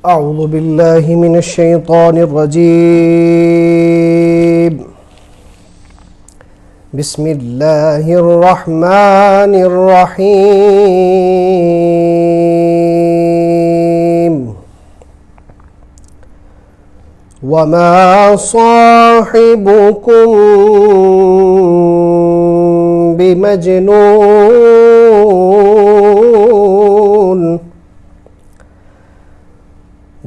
أعوذ بالله من الشيطان الرجيم. بسم الله الرحمن الرحيم. وما صاحبكم بمجنون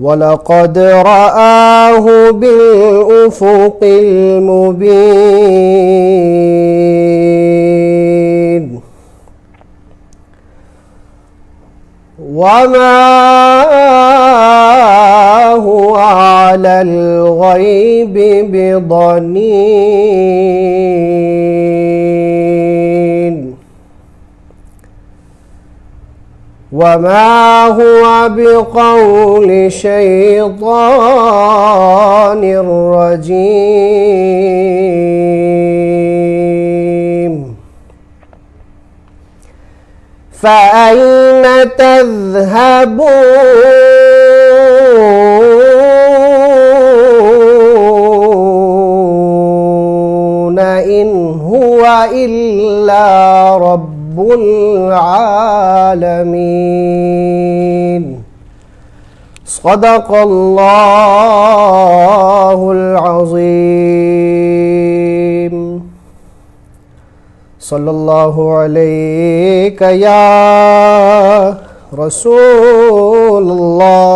ولقد رآه بالأفق المبين. وما هو على الغيب بضنين وما هو بقول شيطان رجيم. فأين تذهبون إن هو إلا رب العالمين. صدق الله العظيم. صلی اللہ علیک یا رسول اللہ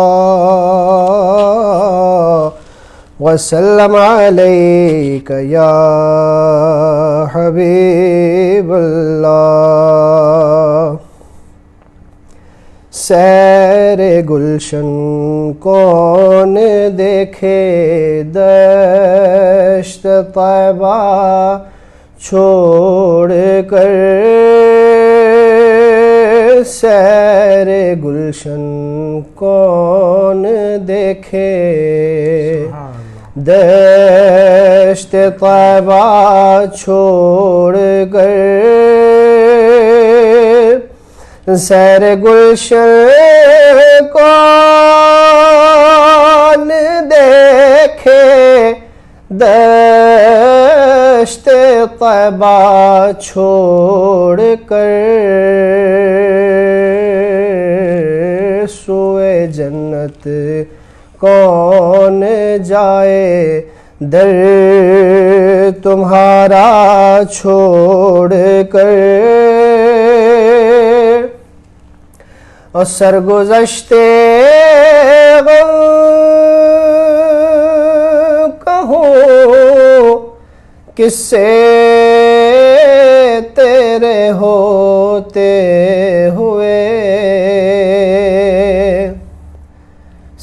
وسلم علیک یا حبیب اللہ. سیر گلشن کون دیکھے دشت طیبہ چھوڑ کر. سیر گلشن کون دیکھے دشت طیبہ چھوڑ کر. سیر گلشن کون دیکھے دشت طیبہ چھوڑ کر. سوئے جنت کون جائے در تمہارا چھوڑ کر. اور سرگزشتے غم کہو کس سے تیرے ہوتے ہوئے.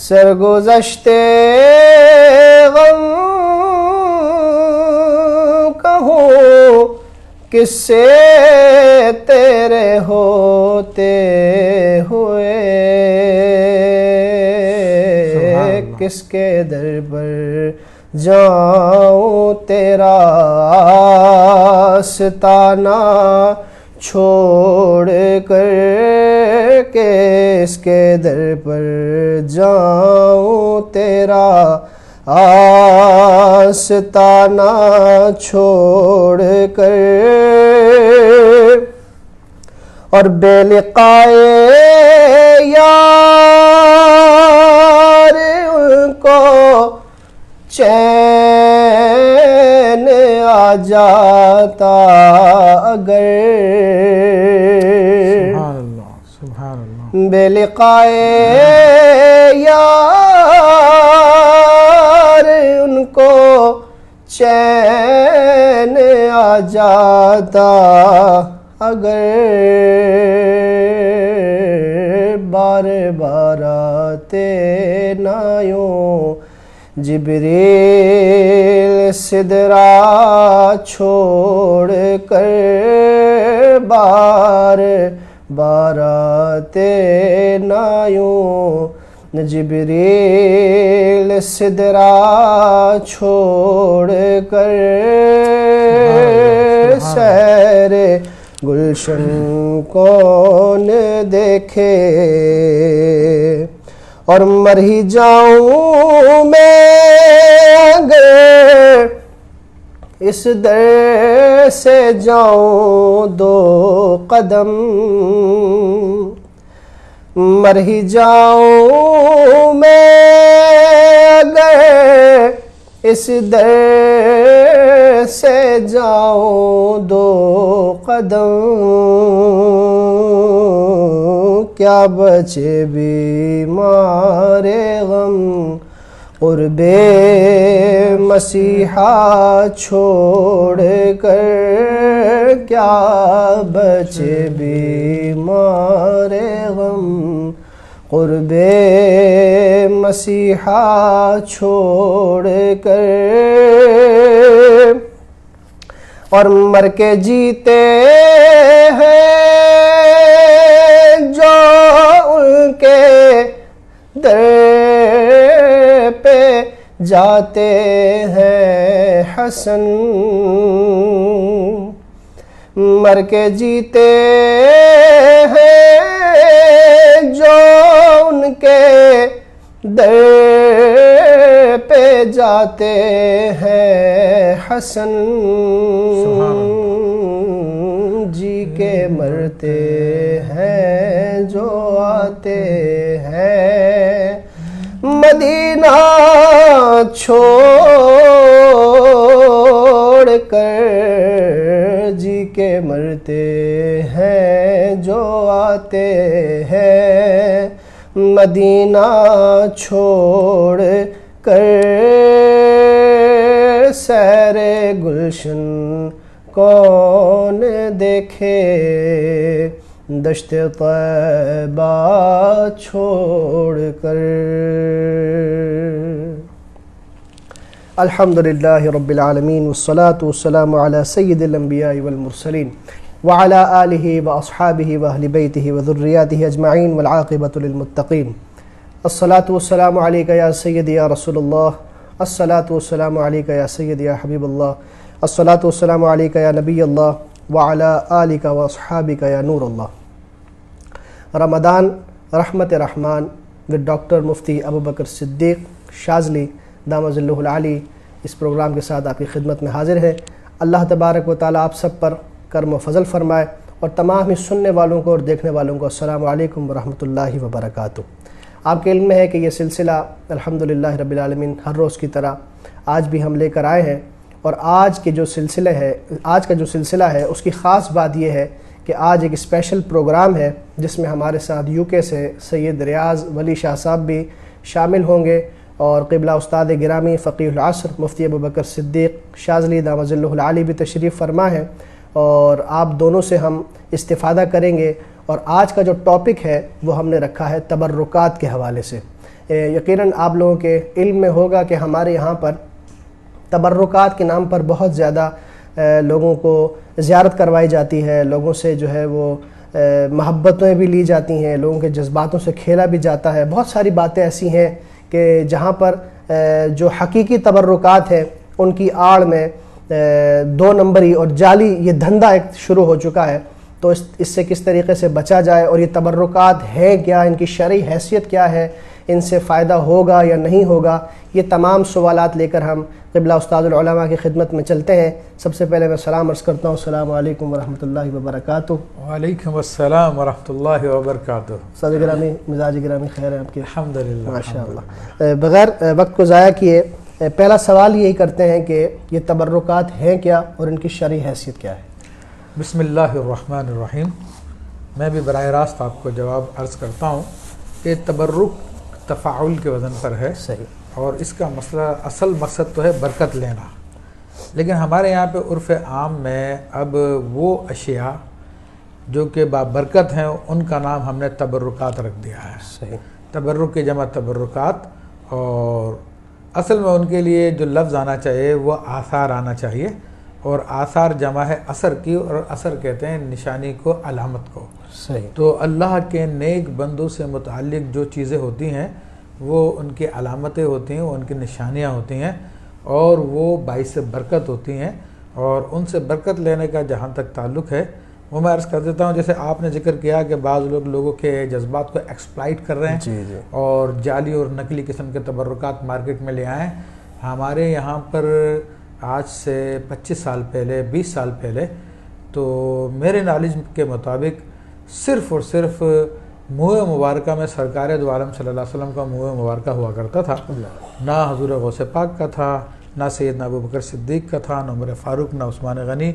سرگزشتے غم کہو کس سے تیرے ہوتے ہوئے. کس کے در پر جاؤں تیرا آستانہ چھوڑ کر. کس کے در پر جاؤں تیرا آستانہ چھوڑ کر. اور بے لقائے یار ان کو چین آ جاتا اگر. بے لقائے یار ان کو چین آ جاتا اگر. بار بار آتے نہ یوں جبریل سدرا چھوڑ کر. بار بار آتے نہ یوں جبریل سدرا چھوڑ کر. سیر گلشن کون دیکھے اور مر ہی جاؤں میں اگر اس در سے جاؤں دو قدم، مر ہی جاؤں میں اگر اس در سے جاؤں دو قدم، کیا بچے بیمار غم قرب مسیحا چھوڑ کر، کیا بچے بیمار غم قرب مسیحا چھوڑ کر، اور مر کے جیتے ہیں جو ان کے در پہ جاتے ہیں حسن، مر کے جیتے ہیں جو ان کے در پہ جاتے ہیں حسن، جی کے مرتے ہیں جو آتے ہیں مدینہ چھوڑ کر، جی کے مرتے ہیں جو آتے ہیں مدینہ چھوڑ کر، سیر گلشن کون دیکھے دشت طیبہ چھوڑ کر۔ الحمدللہ رب العالمین والصلاة والسلام علی سید الانبیاء والمرسلین وعلی آلہ واصحابہ واہل بیتہ وذریاتہ اجمعین والعاقبۃ للمتقین۔ الصلاة والسلام علیکہ یا سیدی یا رسول اللہ، الصلاة والسلام علیکہ یا سیدی یا حبیب اللہ، الصلاة والسلام علیکہ یا نبی اللہ وعلی آلک واصحابک یا نور اللہ۔ رمضان رحمت رحمان with ڈاکٹر مفتی ابو بکر صدیق شاذلی دامہ ظلہ العالی اس پروگرام کے ساتھ آپ کی خدمت میں حاضر ہے۔ اللہ تبارک و تعالیٰ آپ سب پر کرم و فضل فرمائے، اور تمام ہی سننے والوں کو اور دیکھنے والوں کو السلام علیکم ورحمۃ اللہ وبرکاتہ۔ آپ کے علم میں ہے کہ یہ سلسلہ الحمدللہ رب العالمین ہر روز کی طرح آج بھی ہم لے کر آئے ہیں، اور آج کا جو سلسلہ ہے اس کی خاص بات یہ ہے کہ آج ایک اسپیشل پروگرام ہے جس میں ہمارے ساتھ یو کے سے سید ریاض ولی شاہ صاحب بھی شامل ہوں گے، اور قبلہ استاد گرامی فقیہ العصر مفتی ابو بکر صدیق شاذلی دامہ ظلہ العالی بھی تشریف فرما ہے، اور آپ دونوں سے ہم استفادہ کریں گے۔ اور آج کا جو ٹاپک ہے وہ ہم نے رکھا ہے تبرکات کے حوالے سے۔ یقیناً آپ لوگوں کے علم میں ہوگا کہ ہمارے یہاں پر تبرکات کے نام پر بہت زیادہ لوگوں کو زیارت کروائی جاتی ہے، لوگوں سے جو ہے وہ محبتیں بھی لی جاتی ہیں، لوگوں کے جذباتوں سے کھیلا بھی جاتا ہے۔ بہت ساری باتیں ایسی ہیں کہ جہاں پر جو حقیقی تبرکات ہیں ان کی آڑ میں دو نمبری اور جعلی یہ دھندا ایک شروع ہو چکا ہے، تو اس سے کس طریقے سے بچا جائے، اور یہ تبرکات ہے کیا، ان کی شرعی حیثیت کیا ہے، ان سے فائدہ ہوگا یا نہیں ہوگا، یہ تمام سوالات لے کر ہم قبلہ استاد العلماء کی خدمت میں چلتے ہیں۔ سب سے پہلے میں سلام عرض کرتا ہوں، السلام علیکم ورحمۃ اللہ وبرکاتہ۔ وعلیکم السلام ورحمۃ اللہ وبرکاتہ۔ استاد گرامی، مزاج گرامی خیر ہے آپ کے؟ الحمدللہ ماشاء اللہ۔ بغیر وقت کو ضائع کیے پہلا سوال یہی کرتے ہیں کہ یہ تبرکات ہیں کیا اور ان کی شرعی حیثیت کیا ہے؟ بسم اللہ الرحمن الرحیم۔ میں بھی براہ راست آپ کو جواب عرض کرتا ہوں کہ تبرک تفاعل کے وزن پر ہے، صحیح، اور اس کا مسئلہ اصل مقصد تو ہے برکت لینا، لیکن ہمارے یہاں پہ عرف عام میں اب وہ اشیاء جو کہ بابرکت ہیں ان کا نام ہم نے تبرکات رکھ دیا ہے۔ صحیح، تبرک کی جمع تبرکات، اور اصل میں ان کے لیے جو لفظ آنا چاہیے وہ آثار آنا چاہیے، اور آثار جمع ہے اثر کی، اور اثر کہتے ہیں نشانی کو، علامت کو۔ صحیح، تو اللہ کے نیک بندوں سے متعلق جو چیزیں ہوتی ہیں وہ ان کی علامتیں ہوتی ہیں، وہ ان کی نشانیاں ہوتی ہیں، اور وہ باعث برکت ہوتی ہیں، اور ان سے برکت لینے کا جہاں تک تعلق ہے وہ میں عرض کر دیتا ہوں، جیسے آپ نے ذکر کیا کہ بعض لوگ لوگوں کے جذبات کو ایکسپلائٹ کر رہے ہیں جی جی اور جعلی اور نقلی قسم کے تبرکات مارکیٹ میں لے آئیں. ہمارے یہاں پر آج سے 25 سال پہلے 20 سال پہلے تو میرے نالج کے مطابق صرف اور صرف منہ مبارکہ میں سرکار دو عالم صلی اللہ علیہ وسلم کا منہ مبارکہ ہوا کرتا تھا. نہ حضور غوث پاک کا تھا، نہ سیدنا ابو بکر صدیق کا تھا، نہ عمر فاروق، نہ عثمان غنی،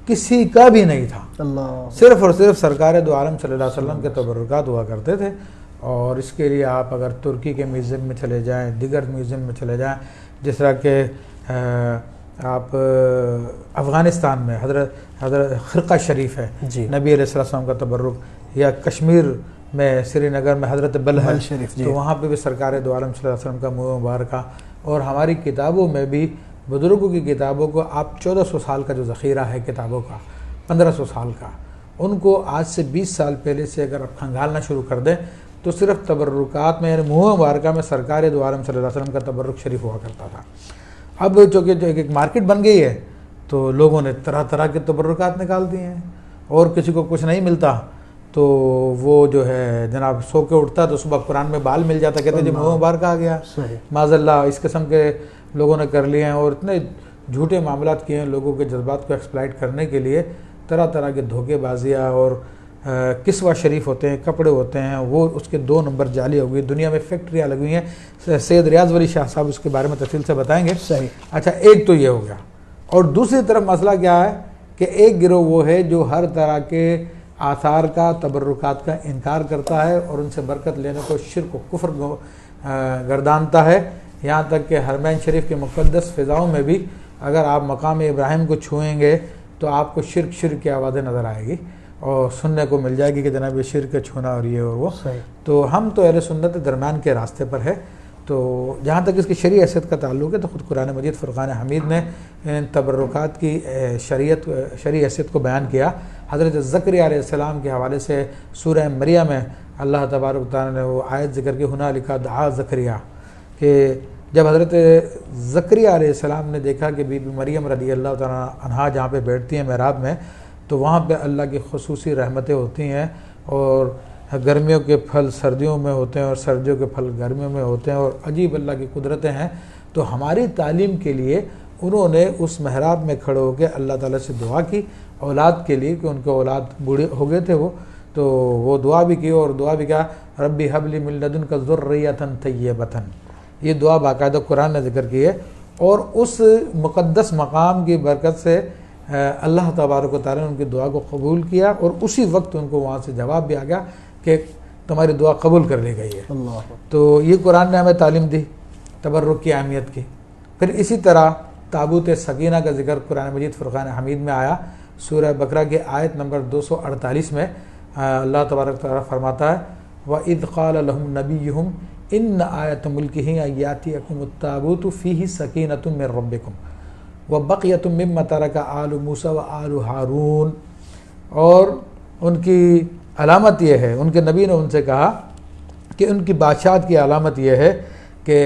کسی کا بھی نہیں تھا. اللہ صرف اور صرف سرکار دو عالم صلی اللہ علیہ وسلم کے تبرکات ہوا کرتے تھے. اور اس کے لیے آپ اگر ترکی کے میوزیم میں چلے جائیں، دیگر میوزیم میں چلے جائیں، جس طرح کہ آپ افغانستان میں حضرت خرقہ شریف ہے جی نبی علیہ السلام کا تبرک، یا کشمیر میں سری نگر میں حضرت بل ہے شریف جی تو وہاں پہ بھی سرکار دو عالم صلی اللہ علیہ وسلم کا منہ مبارکہ. اور ہماری کتابوں میں بھی بزرگوں کی کتابوں کو آپ 1400 سال کا جو ذخیرہ ہے کتابوں کا، 1500 سال کا، ان کو آج سے 20 سال پہلے سے اگر آپ کھنگالنا شروع کر دیں تو صرف تبرکات میں یعنی منہ مبارکہ میں سرکار دو عالم صلی اللہ علیہ وسلم کا تبرک شریف ہوا کرتا تھا. اب چونکہ جو ایک مارکیٹ بن گئی ہے تو لوگوں نے طرح طرح کے تبرکات نکال دیے ہیں، اور کسی کو کچھ نہیں ملتا تو وہ جو ہے جناب سو کے اٹھتا تو صبح قرآن میں بال مل جاتا، کہتے ہیں جی منہ مبارکہ آ گیا. صحیح معاذ اللہ اس قسم کے لوگوں نے کر لیے ہیں، اور اتنے جھوٹے معاملات کیے ہیں لوگوں کے جذبات کو ایکسپلائٹ کرنے کے لیے. طرح طرح کے دھوکے بازیاں اور کسوہ شریف ہوتے ہیں، کپڑے ہوتے ہیں، وہ اس کے 2 نمبر جعلی ہو گئی. دنیا میں فیکٹریاں لگی ہوئی ہیں، سید ریاض ولی شاہ صاحب اس کے بارے میں تفصیل سے بتائیں گے. صحیح. اچھا ایک تو یہ ہو گیا، اور دوسری طرف مسئلہ کیا ہے کہ ایک گروہ وہ ہے جو ہر طرح کے آثار کا تبرکات کا انکار کرتا ہے اور ان سے برکت لینے کو شرک و کفر گردانتا ہے. یہاں تک کہ حرمین شریف کے مقدس فضاؤں میں بھی اگر آپ مقام ابراہیم کو چھوئیں گے تو آپ کو شرک کی آوازیں نظر آئے گی اور سننے کو مل جائے گی کہ جناب یہ شرک چھونا اور یہ اور وہ. تو ہم تو اہل سنت درمیان کے راستے پر ہے. تو جہاں تک اس کی شرعی حیثیت کا تعلق ہے تو خود قرآن مجید فرقان حمید نے ان تبرکات کی شرعی حیثیت کو بیان کیا. حضرت زکریا علیہ السلام کے حوالے سے سورہ مریم میں اللہ تبارک تعالیٰ نے وہ آیت ذکر کی، ہنالک دعا زکریا، کہ جب حضرت زکریا علیہ السلام نے دیکھا کہ بی بی مریم رضی اللہ تعالیٰ عنہا جہاں پہ بیٹھتی ہیں محراب میں تو وہاں پہ اللہ کی خصوصی رحمتیں ہوتی ہیں، اور گرمیوں کے پھل سردیوں میں ہوتے ہیں اور سردیوں کے پھل گرمیوں میں ہوتے ہیں، اور عجیب اللہ کی قدرتیں ہیں. تو ہماری تعلیم کے لیے انہوں نے اس محراب میں کھڑے ہو کے اللہ تعالیٰ سے دعا کی اولاد کے لیے، کہ ان کے اولاد بوڑھے ہو گئے تھے تو وہ دعا بھی کی، اور دعا بھی کیا ربی حب لی من لدنک ذریۃ طیبۃ. یہ دعا باقاعدہ قرآن نے ذکر کی ہے، اور اس مقدس مقام کی برکت سے اللہ تبارک و تعالیٰ نے ان کی دعا کو قبول کیا، اور اسی وقت ان کو وہاں سے جواب بھی آ گیا کہ تمہاری دعا قبول کر لی گئی ہے. تو یہ قرآن نے ہمیں تعلیم دی تبرک کی اہمیت کی. پھر اسی طرح تابوت سکینہ کا ذکر قرآن مجید فرقان حمید میں آیا. سورہ بقرہ کے آیت نمبر 248 میں اللہ تبارک تعالیٰ فرماتا ہے وَإِذْ قَالَ لَهُمْ نَبِيُّهُمْ إِنَّ آیَةَ مُلْكِهِ أَن يَأْتِيَكُمُ التَّابُوتُ فِيهِ سَكِینَةٌ مِّن رَبِّكُمْ وَبَقِیَّةٌ مِّمَّا تَرَكَ آلُ مُوسَىٰ وَآلُ ہارون. اور ان کی علامت یہ ہے، ان کے نبی نے ان سے کہا کہ ان کی بادشاہت کی علامت یہ ہے کہ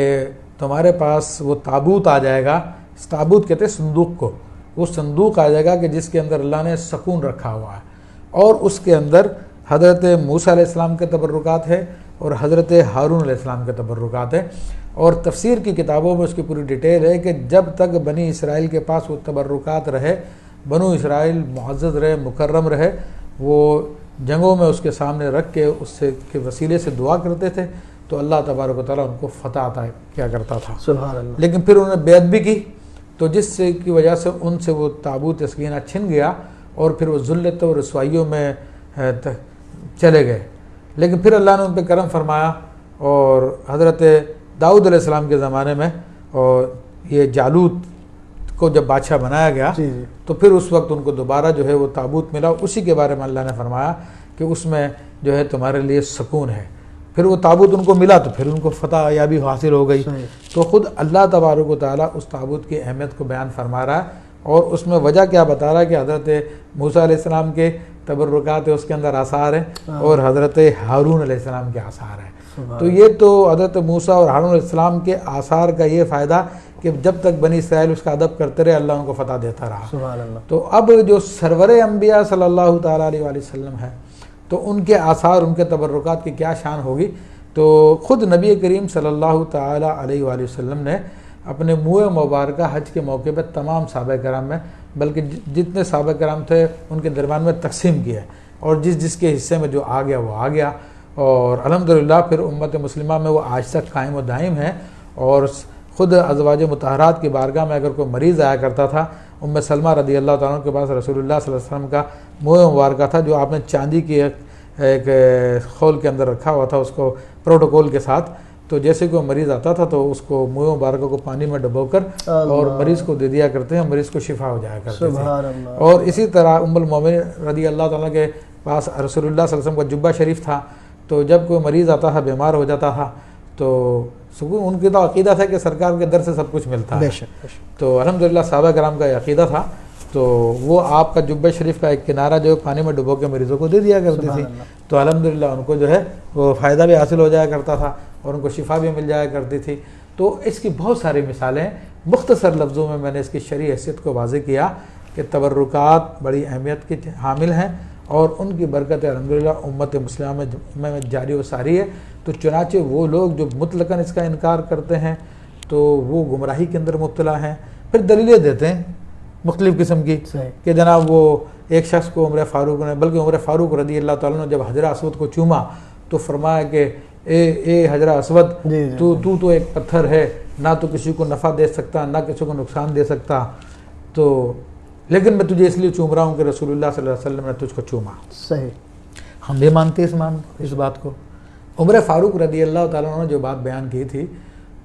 تمہارے پاس وہ تابوت آ جائے گا. تابوت کہتے ہیں صندوق کو. وہ صندوق آ جائے گا کہ جس کے اندر اللہ نے سکون رکھا ہوا ہے، اور اس کے اندر حضرت موسیٰ علیہ السلام کے تبرکات ہے اور حضرت ہارون علیہ السلام کے تبرکات ہے. اور تفسیر کی کتابوں میں اس کی پوری ڈیٹیل ہے کہ جب تک بنی اسرائیل کے پاس وہ تبرکات رہے، بنو اسرائیل معزز رہے، مکرم رہے، وہ جنگوں میں اس کے سامنے رکھ کے اس سے کے وسیلے سے دعا کرتے تھے تو اللہ تبارک و تعالیٰ ان کو فتح عطا کیا کرتا تھا. سبحان اللہ. لیکن پھر انہوں نے بیعت بھی کی تو جس سے کی وجہ سے ان سے وہ تابوت سکینہ چھن گیا، اور پھر وہ ذلت و رسوائیوں میں چلے گئے. لیکن پھر اللہ نے ان پہ کرم فرمایا، اور حضرت داؤد علیہ السلام کے زمانے میں اور یہ جالوت کو جب بادشاہ بنایا گیا تو پھر اس وقت ان کو دوبارہ جو ہے وہ تابوت ملا. اسی کے بارے میں اللہ نے فرمایا کہ اس میں جو ہے تمہارے لیے سکون ہے. پھر وہ تابوت ان کو ملا تو پھر ان کو فتح یابی حاصل ہو گئی. تو خود اللہ تبارک و تعالیٰ اس تابوت کی اہمیت کو بیان فرما رہا ہے، اور اس میں وجہ کیا بتا رہا ہے کہ حضرت موسیٰ علیہ السلام کے تبرکات اس کے اندر آثار ہیں اور حضرت ہارون علیہ السلام کے آثار ہیں. تو یہ تو حضرت موسیٰ اور ہارون علیہ السلام کے آثار کا یہ فائدہ کہ جب تک بنی اسرائیل اس کا ادب کرتے رہے اللہ ان کو فتح دیتا رہا. سبحان اللہ. تو اب جو سرور انبیاء صلی اللہ تعالیٰ علیہ وآلہ وسلم ہے تو ان کے آثار ان کے تبرکات کی کیا شان ہوگی. تو خود نبی کریم صلی اللہ تعالیٰ علیہ وآلہ وسلم نے اپنے منہ مبارکہ حج کے موقع پہ تمام صحابہ کرام میں بلکہ جتنے صحابہ کرام تھے ان کے درمیان میں تقسیم کیا اور جس کے حصے میں جو آ گیا وہ آ گیا. اور الحمدللہ پھر امت مسلمہ میں وہ آج تک قائم و دائم ہے. اور خود ازواج مطہرات کی بارگاہ میں اگر کوئی مریض آیا کرتا تھا ام سلمہ رضی اللہ تعالیٰ عنہ کے پاس رسول اللہ صلی اللہ علیہ وسلم کا منہ مبارکہ تھا جو آپ نے چاندی کی ایک خول کے اندر رکھا ہوا تھا اس کو پروٹوکول کے ساتھ. تو جیسے کوئی مریض آتا تھا تو اس کو منہ مبارکہ کو پانی میں ڈبو کر اور مریض کو دے دیا کرتے ہیں, مریض کو شفا ہو جایا کرتے تھے. اور اسی طرح ام المومنین رضی اللہ تعالیٰ کے پاس رسول اللہ صلی اللہ علیہ وسلم کا جبہ شریف تھا. تو جب کوئی مریض آتا تھا بیمار ہو جاتا تھا تو ان کی تو عقیدہ تھا کہ سرکار کے در سے سب کچھ ملتا ہے. تو الحمدللہ صحابہ کرام کا یہ عقیدہ تھا. تو وہ آپ کا جبہ شریف کا ایک کنارہ جو پانی میں ڈبو کے مریضوں کو دے دیا کرتی تھی. تو الحمدللہ ان کو جو ہے وہ فائدہ بھی حاصل ہو جایا کرتا تھا اور ان کو شفا بھی مل جایا کرتی تھی. تو اس کی بہت ساری مثالیں مختصر لفظوں میں نے اس کی شرعی حیثیت کو واضح کیا کہ تبرکات بڑی اہمیت کی حامل ہیں اور ان کی برکت الحمدللہ امت مسلمہ میں جاری و ساری ہے. تو چنانچہ وہ لوگ جو مطلقاً اس کا انکار کرتے ہیں تو وہ گمراہی کے اندر مبتلا ہیں. پھر دلیلیں دیتے ہیں مختلف قسم کی کہ جناب وہ ایک شخص کو عمر فاروق نے بلکہ عمر فاروق رضی اللہ تعالیٰ نے جب حجر اسود کو چوما تو فرمایا کہ اے حجر اسود تو ایک پتھر ہے, نہ تو کسی کو نفع دے سکتا نہ کسی کو نقصان دے سکتا, تو لیکن میں تجھے اس لیے چوم رہا ہوں کہ رسول اللہ صلی اللہ علیہ وسلم نے تجھ کو چوما. صحیح, ہم بھی مانتے اس بات کو. عمر فاروق رضی اللہ تعالیٰ عنہ نے جو بات بیان کی تھی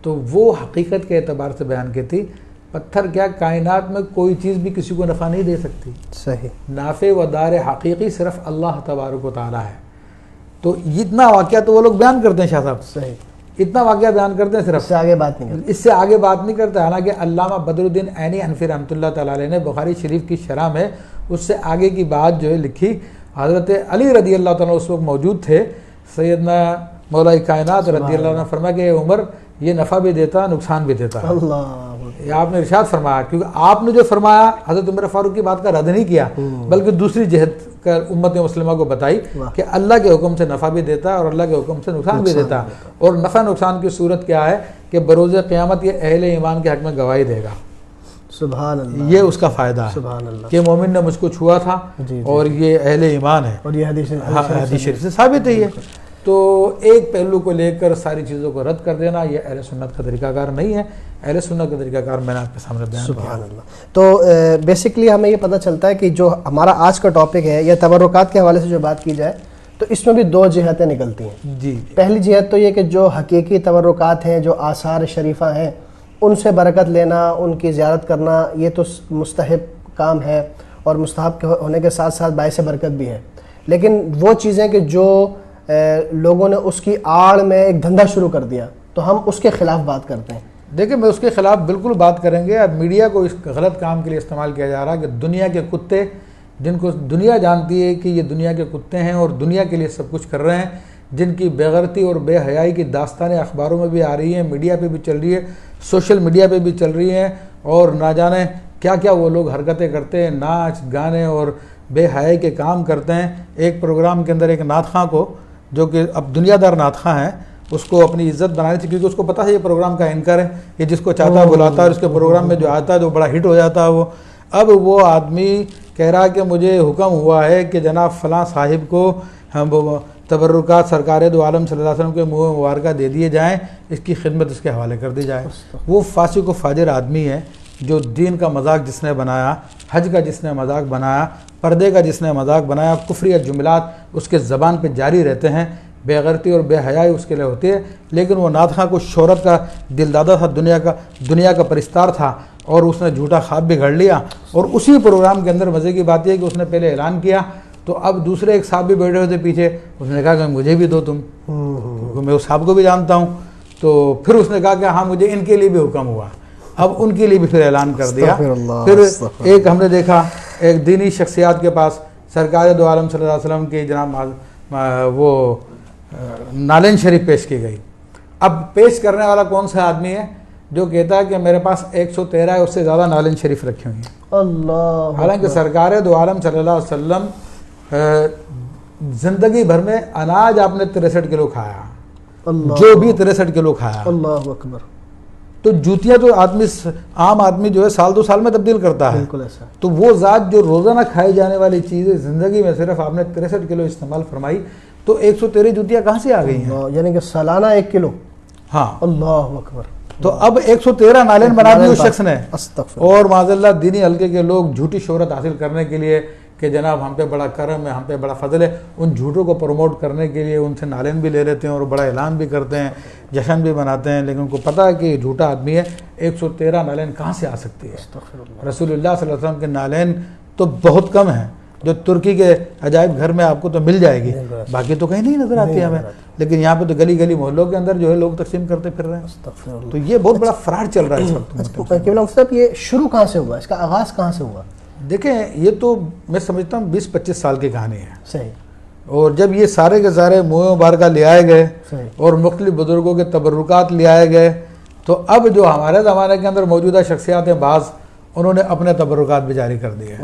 تو وہ حقیقت کے اعتبار سے بیان کی تھی. پتھر کیا کائنات میں کوئی چیز بھی کسی کو نفع نہیں دے سکتی. صحیح, نافع و دار حقیقی صرف اللہ تبارک و تعالیٰ ہے. تو اتنا واقعہ تو وہ لوگ بیان کرتے ہیں شاہ صاحب. صحیح, اتنا واقعہ بیان کرتے ہیں, صرف اس سے آگے بات نہیں کرتے. اس سے آگے بات نہیں کرتے. حالانکہ علامہ بدر الدین عینی حنفی رحمۃ اللہ تعالیٰ علیہ نے بخاری شریف کی شرح میں اس سے آگے کی بات جو ہے لکھی. حضرت علی رضی اللہ تعالیٰ اس وقت موجود تھے. سیدنا مولا کائنات رضی اللہ عنہ نے فرمایا کہ عمر یہ نفع بھی دیتا نقصان بھی دیتا. یہ آپ نے ارشاد فرمایا, کیونکہ آپ نے جو فرمایا حضرت عمر فاروق کی بات کا رد نہیں کیا بلکہ دوسری جہت کا امت مسلمہ کو بتائی کہ اللہ کے حکم سے نفع بھی دیتا اور اللہ کے حکم سے نقصان بھی دیتا. اور نفع نقصان کی صورت کیا ہے کہ بروز قیامت یہ اہل ایمان کے حق میں گواہی دے گا. سبحان اللہ, یہ اس کا فائدہ ہے. سبحان اللہ, کہ مومن نے مجھ کو چھوا تھا اور یہ اہل ایمان ہے. اور یہ حدیث شریف سے ثابت ہے. یہ تو ایک پہلو کو لے کر ساری چیزوں کو رد کر دینا یہ اہل سنت کا طریقہ کار نہیں ہے. اہل سنت کا طریقہ کار میں نے آپ کے سامنے بیان کیا. سبحان اللہ. تو بیسکلی ہمیں یہ پتہ چلتا ہے کہ جو ہمارا آج کا ٹاپک ہے یا تبرکات کے حوالے سے جو بات کی جائے تو اس میں بھی دو جہتیں نکلتی ہیں. جی, پہلی جہت تو یہ کہ جو حقیقی تبرکات ہیں, جو آثار شریفہ ہیں, ان سے برکت لینا, ان کی زیارت کرنا, یہ تو مستحب کام ہے اور مستحب ہونے کے ساتھ ساتھ باعث برکت بھی ہے. لیکن وہ چیزیں کہ جو لوگوں نے اس کی آڑ میں ایک دھندا شروع کر دیا تو ہم اس کے خلاف بات کرتے ہیں. دیکھیں میں اس کے خلاف بالکل بات کریں گے. اب میڈیا کو اس غلط کام کے لیے استعمال کیا جا رہا ہے کہ دنیا کے کتے, جن کو دنیا جانتی ہے کہ یہ دنیا کے کتے ہیں اور دنیا کے لیے سب کچھ کر رہے ہیں, جن کی بے غیرتی اور بے حیائی کی داستانیں اخباروں میں بھی آ رہی ہیں, میڈیا پہ بھی چل رہی ہے, سوشل میڈیا پہ بھی چل رہی ہیں, اور نہ جانے کیا کیا وہ لوگ حرکتیں کرتے ہیں, ناچ گانے اور بے حیائی کے کام کرتے ہیں. ایک پروگرام کے اندر ایک نعت خواں کو, جو کہ اب دنیا دار نعت خواں ہیں, اس کو اپنی عزت بنانی تھی کیونکہ اس کو پتہ ہے یہ پروگرام کا اینکر ہے, یہ جس کو چاہتا ہے بلاتا ہے, اور اس کے پروگرام میں جو آتا ہے تو بڑا ہٹ ہو جاتا ہے وہ. اب وہ آدمی کہہ رہا ہے کہ مجھے حکم ہوا ہے کہ جناب فلاں صاحب کو ہم تبرکات سرکار دو عالم صلی اللہ علیہ وسلم کے منہ مبارکہ دے دیے جائیں, اس کی خدمت اس کے حوالے کر دی جائے. وہ فاسق و فاجر آدمی ہے جو دین کا مذاق جس نے بنایا, حج کا جس نے مذاق بنایا, پردے کا جس نے مذاق بنایا, کفریہ جملات اس کے زبان پہ جاری رہتے ہیں, بے غیرتی اور بے حیائی اس کے لیے ہوتی ہے. لیکن وہ نعت خواں کو شہرت کا دل دادا تھا, دنیا کا پرستار تھا, اور اس نے جھوٹا خواب بھی گھڑ لیا. اور اسی پروگرام کے اندر مزے کی بات یہ ہے کہ اس نے پہلے اعلان کیا تو اب دوسرے ایک صاحب بھی بیٹھے ہوئے تھے پیچھے, اس نے کہا کہ مجھے بھی دو تم, کیونکہ میں اس صاحب کو بھی جانتا ہوں. تو پھر اس نے کہا کہ ہاں مجھے ان کے لیے بھی حکم ہوا, اب ان کے لیے بھی پھر اعلان کر دیا. پھر ایک ہم نے دیکھا ایک دینی شخصیات کے پاس سرکار دو عالم صلی اللہ علیہ وسلم کی جناب وہ نالین شریف پیش کی گئی. اب پیش کرنے والا کون سا آدمی ہے جو کہتا ہے کہ میرے پاس 113 ہے، اس سے زیادہ نالین شریف رکھی ہوئی ہیں۔ اللہ حالانکہ سرکار دو عالم صلی اللہ علیہ وسلم زندگی بھر میں اناج آپ نے 63 کلو کھایا، اللہ جو بھی 63 کلو کھایا۔ اللہ اکبر، تو جوتیاں تو عام آدمی جو ہے سال 2 سال میں تبدیل کرتا ہے، بالکل ایسا۔ تو وہ ذات جو روزانہ کھائی جانے والی چیزیں زندگی میں صرف آپ نے 63 کلو استعمال فرمائی، تو 113 جوتیاں کہاں سے آ گئی ہیں؟ اللہ، یعنی کہ سالانہ 1 کلو۔ ہاں، اللہ اکبر۔ تو اب 113 نالین بنا دی اس شخص نے، استغفر۔ اور معاذ اللہ دینی حلقے کے لوگ جھوٹی شہرت حاصل کرنے کے لیے کہ جناب ہم پہ بڑا کرم ہے، ہم پہ بڑا فضل ہے، ان جھوٹوں کو پروموٹ کرنے کے لیے ان سے نالین بھی لے لیتے ہیں اور بڑا اعلان بھی کرتے ہیں، جشن بھی مناتے ہیں، لیکن ان کو پتہ ہے کہ یہ جھوٹا آدمی ہے۔ 113 نالین کہاں سے آ سکتی ہے؟ رسول اللہ صلی اللہ علیہ وسلم کے نالین تو بہت کم ہیں، جو ترکی کے عجائب گھر میں آپ کو تو مل جائے گی، باقی تو کہیں نہیں نظر آتی ہے ہمیں، لیکن یہاں پہ تو گلی گلی محلوں کے اندر جو ہے لوگ تقسیم کرتے پھر رہے ہیں۔ تو یہ بہت بڑا فراڈ چل رہا ہے اس وقت۔ قبلہ صاحب، یہ شروع کہاں سے ہوا؟ اس کا آغاز کہاں سے ہوا؟ دیکھیں، یہ تو میں سمجھتا ہوں 20-25 سال کی کہانی ہے، صحیح۔ اور جب یہ سارے کے سارے منہ مبارکہ لے آئے گئے صحیح۔ اور مختلف بزرگوں کے تبرکات لے آئے گئے، تو اب جو ہمارے زمانے کے اندر موجودہ شخصیات ہیں بعض، انہوں نے اپنے تبرکات بھی جاری کر دیے،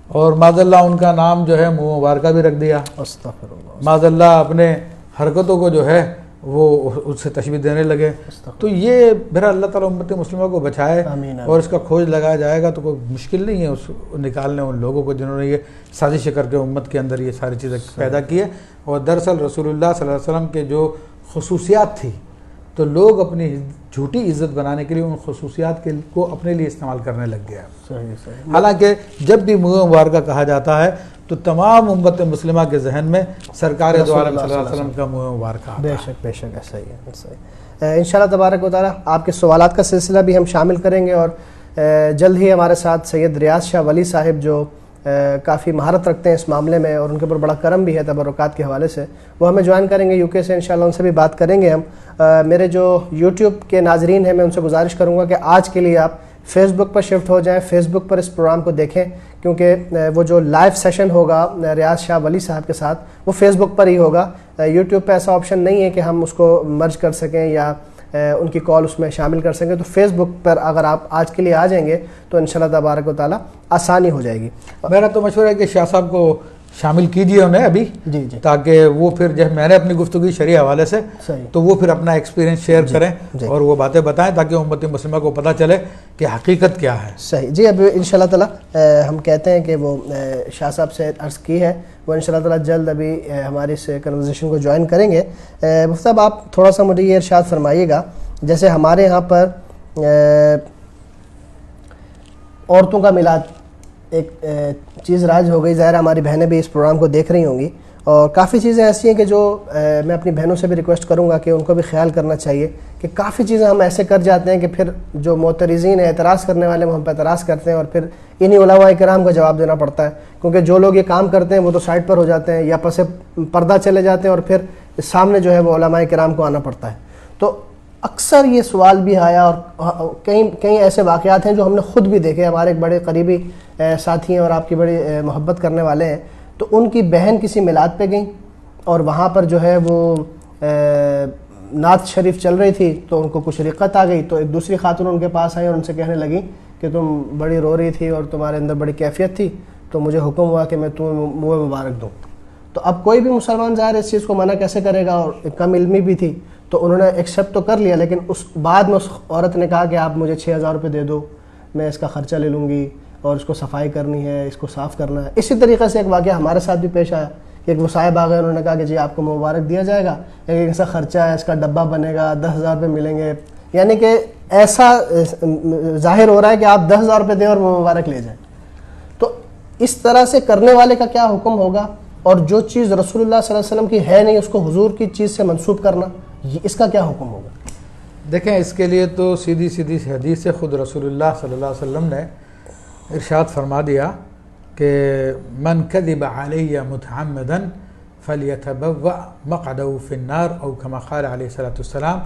اور معاذ اللہ ان کا نام جو ہے منہ مبارکہ بھی رکھ دیا، استغفر اللہ۔ معاذ اللہ اپنے حرکتوں کو جو ہے وہ اس سے تشبیہ دینے لگے۔ تو یہ میرا اللہ تعالیٰ امت مسلمہ کو بچائے، اور اس کا کھوج لگایا جائے گا تو کوئی مشکل نہیں ہے اس نکالنے ان لوگوں کو جنہوں نے یہ سازش کر کے امت کے اندر یہ ساری چیزیں پیدا کی ہے۔ اور دراصل رسول اللہ صلی اللہ علیہ وسلم کے جو خصوصیات تھی، تو لوگ اپنی جھوٹی عزت بنانے کے لیے ان خصوصیات کو اپنے لیے استعمال کرنے لگ گیا۔ صحیح صحیح۔ حالانکہ جب بھی منہ مبارکہ کہا جاتا ہے تو تمام امت مسلمہ کے ذہن میں سرکار دو عالم صلی اللہ علیہ وسلم کا منہ مبارکہ آتا ہے۔ بے شک بے شک، ایسا ہی ہے، صحیح۔ انشاءاللہ تبارک و تعالیٰ آپ کے سوالات کا سلسلہ بھی ہم شامل کریں گے، اور جلد ہی ہمارے ساتھ سید ریاض شاہ ولی صاحب جو کافی مہارت رکھتے ہیں اس معاملے میں، اور ان کے اوپر بڑا کرم بھی ہے تبرکات کے حوالے سے، وہ ہمیں جوائن کریں گے UK سے، انشاءاللہ ان سے بھی بات کریں گے ہم۔ میرے جو YouTube کے ناظرین ہیں، میں ان سے گزارش کروں گا کہ آج کے لیے آپ فیس بک پر شفٹ ہو جائیں، فیس بک پر اس پروگرام کو دیکھیں، کیونکہ وہ جو لائیو سیشن ہوگا ریاض شاہ ولی صاحب کے ساتھ وہ فیس بک پر ہی ہوگا۔ یوٹیوب پہ ایسا آپشن نہیں ہے کہ ہم اس کو مرج کر سکیں یا ان کی کال اس میں شامل کر سکیں، تو فیس بک پر اگر آپ آج کے لیے آ جائیں گے تو انشاءاللہ تبارک و تعالیٰ آسانی ہو جائے گی۔ میرا تو مشورہ ہے کہ شاہ صاحب کو شامل کیجیے انہیں ابھی، جی جی، تاکہ وہ پھر جب میں نے اپنی گفتگو شرعی حوالے سے، صحیح، تو وہ پھر اپنا ایکسپیرینس شیئر کریں جی، اور وہ باتیں بتائیں تاکہ امت مسلمہ کو پتہ چلے کہ حقیقت کیا ہے۔ صحیح جی۔ اب انشاءاللہ تعالیٰ ہم کہتے ہیں کہ وہ شاہ صاحب سے عرض کی ہے، وہ انشاءاللہ تعالیٰ جلد ابھی ہماری اس کنورزیشن کو جوائن کریں گے۔ مفتی صاحب، آپ تھوڑا سا مجھے یہ ارشاد فرمائیے گا، جیسے ہمارے یہاں پر عورتوں کا میلاد ایک چیز رائج ہو گئی، ظاہر ہماری بہنیں بھی اس پروگرام کو دیکھ رہی ہوں گی، اور کافی چیزیں ایسی ہیں کہ جو میں اپنی بہنوں سے بھی ریکویسٹ کروں گا کہ ان کو بھی خیال کرنا چاہیے کہ کافی چیزیں ہم ایسے کر جاتے ہیں کہ پھر جو معترضین ہیں، اعتراض کرنے والے وہ ہم پہ اعتراض کرتے ہیں، اور پھر انہی علماء کرام کا جواب دینا پڑتا ہے، کیونکہ جو لوگ یہ کام کرتے ہیں وہ تو سائڈ پر ہو جاتے ہیں یا پس پردہ چلے جاتے ہیں، اور پھر سامنے جو ہے وہ علماء کرام کو آنا پڑتا ہے۔ تو اکثر یہ سوال بھی آیا، اور کئی ایسے واقعات ہیں جو ہم نے خود بھی دیکھے، ہمارے ایک بڑے قریبی ساتھی ہیں اور آپ کی بڑی محبت کرنے والے ہیں، تو ان کی بہن کسی میلاد پہ گئیں اور وہاں پر جو ہے وہ نعت شریف چل رہی تھی، تو ان کو کچھ رقت آ گئی، تو ایک دوسری خاتون ان کے پاس آئی اور ان سے کہنے لگی کہ تم بڑی رو رہی تھی اور تمہارے اندر بڑی کیفیت تھی، تو مجھے حکم ہوا کہ میں تمہیں منہ مبارک دوں۔ تو اب کوئی بھی مسلمان ظاہر اس چیز کو منع کیسے کرے گا، اور کم علمی بھی تھی، تو انہوں نے ایکسیپٹ تو کر لیا، لیکن اس بعد میں اس عورت نے کہا کہ آپ مجھے 6000 روپے دے دو، میں اس کا خرچہ لے لوں گی، اور اس کو صفائی کرنی ہے، اس کو صاف کرنا ہے۔ اسی طریقے سے ایک واقعہ ہمارے ساتھ بھی پیش آیا کہ ایک وہ صاحب آ گئے، انہوں نے کہا کہ جی آپ کو مبارک دیا جائے گا، لیکن ایسا خرچہ ہے، اس کا ڈبہ بنے گا، 10,000 روپے ملیں گے، یعنی کہ ایسا ظاہر ہو رہا ہے کہ آپ 10,000 روپے دیں اور وہ مبارک لے جائیں۔ تو اس طرح سے کرنے والے کا کیا حکم ہوگا، اور جو چیز رسول اللہ صلی اللہ علیہ وسلم کی ہے نہیں اس کو حضور کی چیز سے منسوب کرنا، اس کا کیا حکم ہوگا؟ دیکھیں، اس کے لیے تو سیدھی حدیث سے خود رسول اللہ صلی اللہ علیہ وسلم نے ارشاد فرما دیا کہ من کذب علی متعمدا فلیتبوأ مقعده فی النار، او کما قال علیہ الصلوۃ والسلام،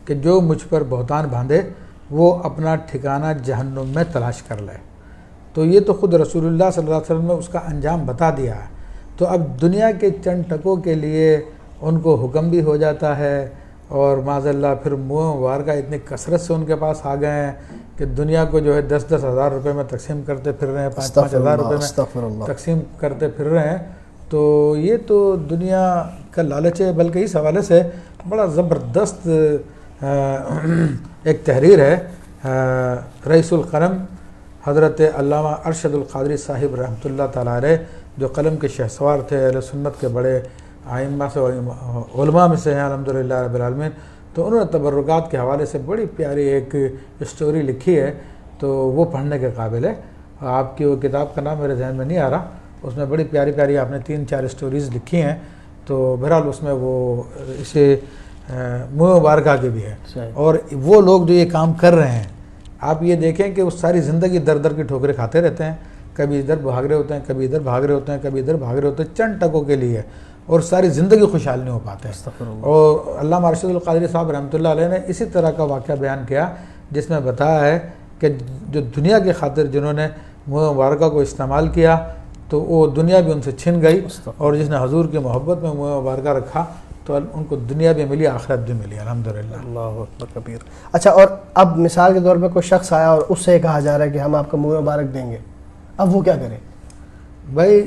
کہ جو مجھ پر بہتان باندھے وہ اپنا ٹھکانہ جہنم میں تلاش کر لے۔ تو یہ تو خود رسول اللہ صلی اللہ علیہ وسلم نے اس کا انجام بتا دیا ہے۔ تو اب دنیا کے چند ٹکوں کے لیے ان کو حکم بھی ہو جاتا ہے اور معاذ اللہ پھر منہ مبارکہ اتنی کثرت سے ان کے پاس آ گئے ہیں کہ دنیا کو جو ہے 10-10 ہزار روپے میں تقسیم کرتے پھر رہے ہیں، 5-5 ہزار روپے میں تقسیم کرتے پھر رہے ہیں. تو یہ تو دنیا کا لالچ ہے. بلکہ اس حوالے سے بڑا زبردست ایک تحریر ہے رئیس القلم حضرت علامہ ارشد القادری صاحب رحمۃ اللہ تعالیٰ علیہ، جو قلم کے شہسوار تھے، اہل سنت کے بڑے ائمہ سے علماء میں سے ہیں الحمدللہ رب العالمین. تو انہوں نے تبرکات کے حوالے سے بڑی پیاری ایک اسٹوری لکھی ہے، تو وہ پڑھنے کے قابل ہے. آپ کی وہ کتاب کا نام میرے ذہن میں نہیں آ رہا، اس میں بڑی پیاری پیاری آپ نے 3-4 اسٹوریز لکھی ہیں. تو بہرحال اس میں وہ اسے منہ مبارکہ کی بھی ہے. اور وہ لوگ جو یہ کام کر رہے ہیں، آپ یہ دیکھیں کہ وہ ساری زندگی در در کی ٹھوکریں کھاتے رہتے ہیں. کبھی ادھر بھاگ رہے ہوتے ہیں، کبھی ادھر بھاگ رہے ہوتے ہیں، کبھی ادھر بھاگ رہے ہوتے ہیں چند ٹکوں کے لیے، اور ساری زندگی خوشحال نہیں ہو پاتے ہیں. اور علامہ ارشد القادری صاحب رحمۃ اللہ علیہ نے اسی طرح کا واقعہ بیان کیا، جس میں بتایا ہے کہ جو دنیا کی خاطر جنہوں نے منہ مبارکہ کو استعمال کیا تو وہ دنیا بھی ان سے چھن گئی، اور جس نے حضور کی محبت میں منہ مبارکہ رکھا تو ان کو دنیا بھی ملی، آخرت بھی ملی الحمدللہ. اللہ اکبر کبیر. اچھا، اور اب مثال کے طور پہ کوئی شخص آیا اور اس سے کہا جا رہا ہے کہ ہم آپ کو منہ مبارک دیں گے، اب وہ کیا کرے؟ بھائی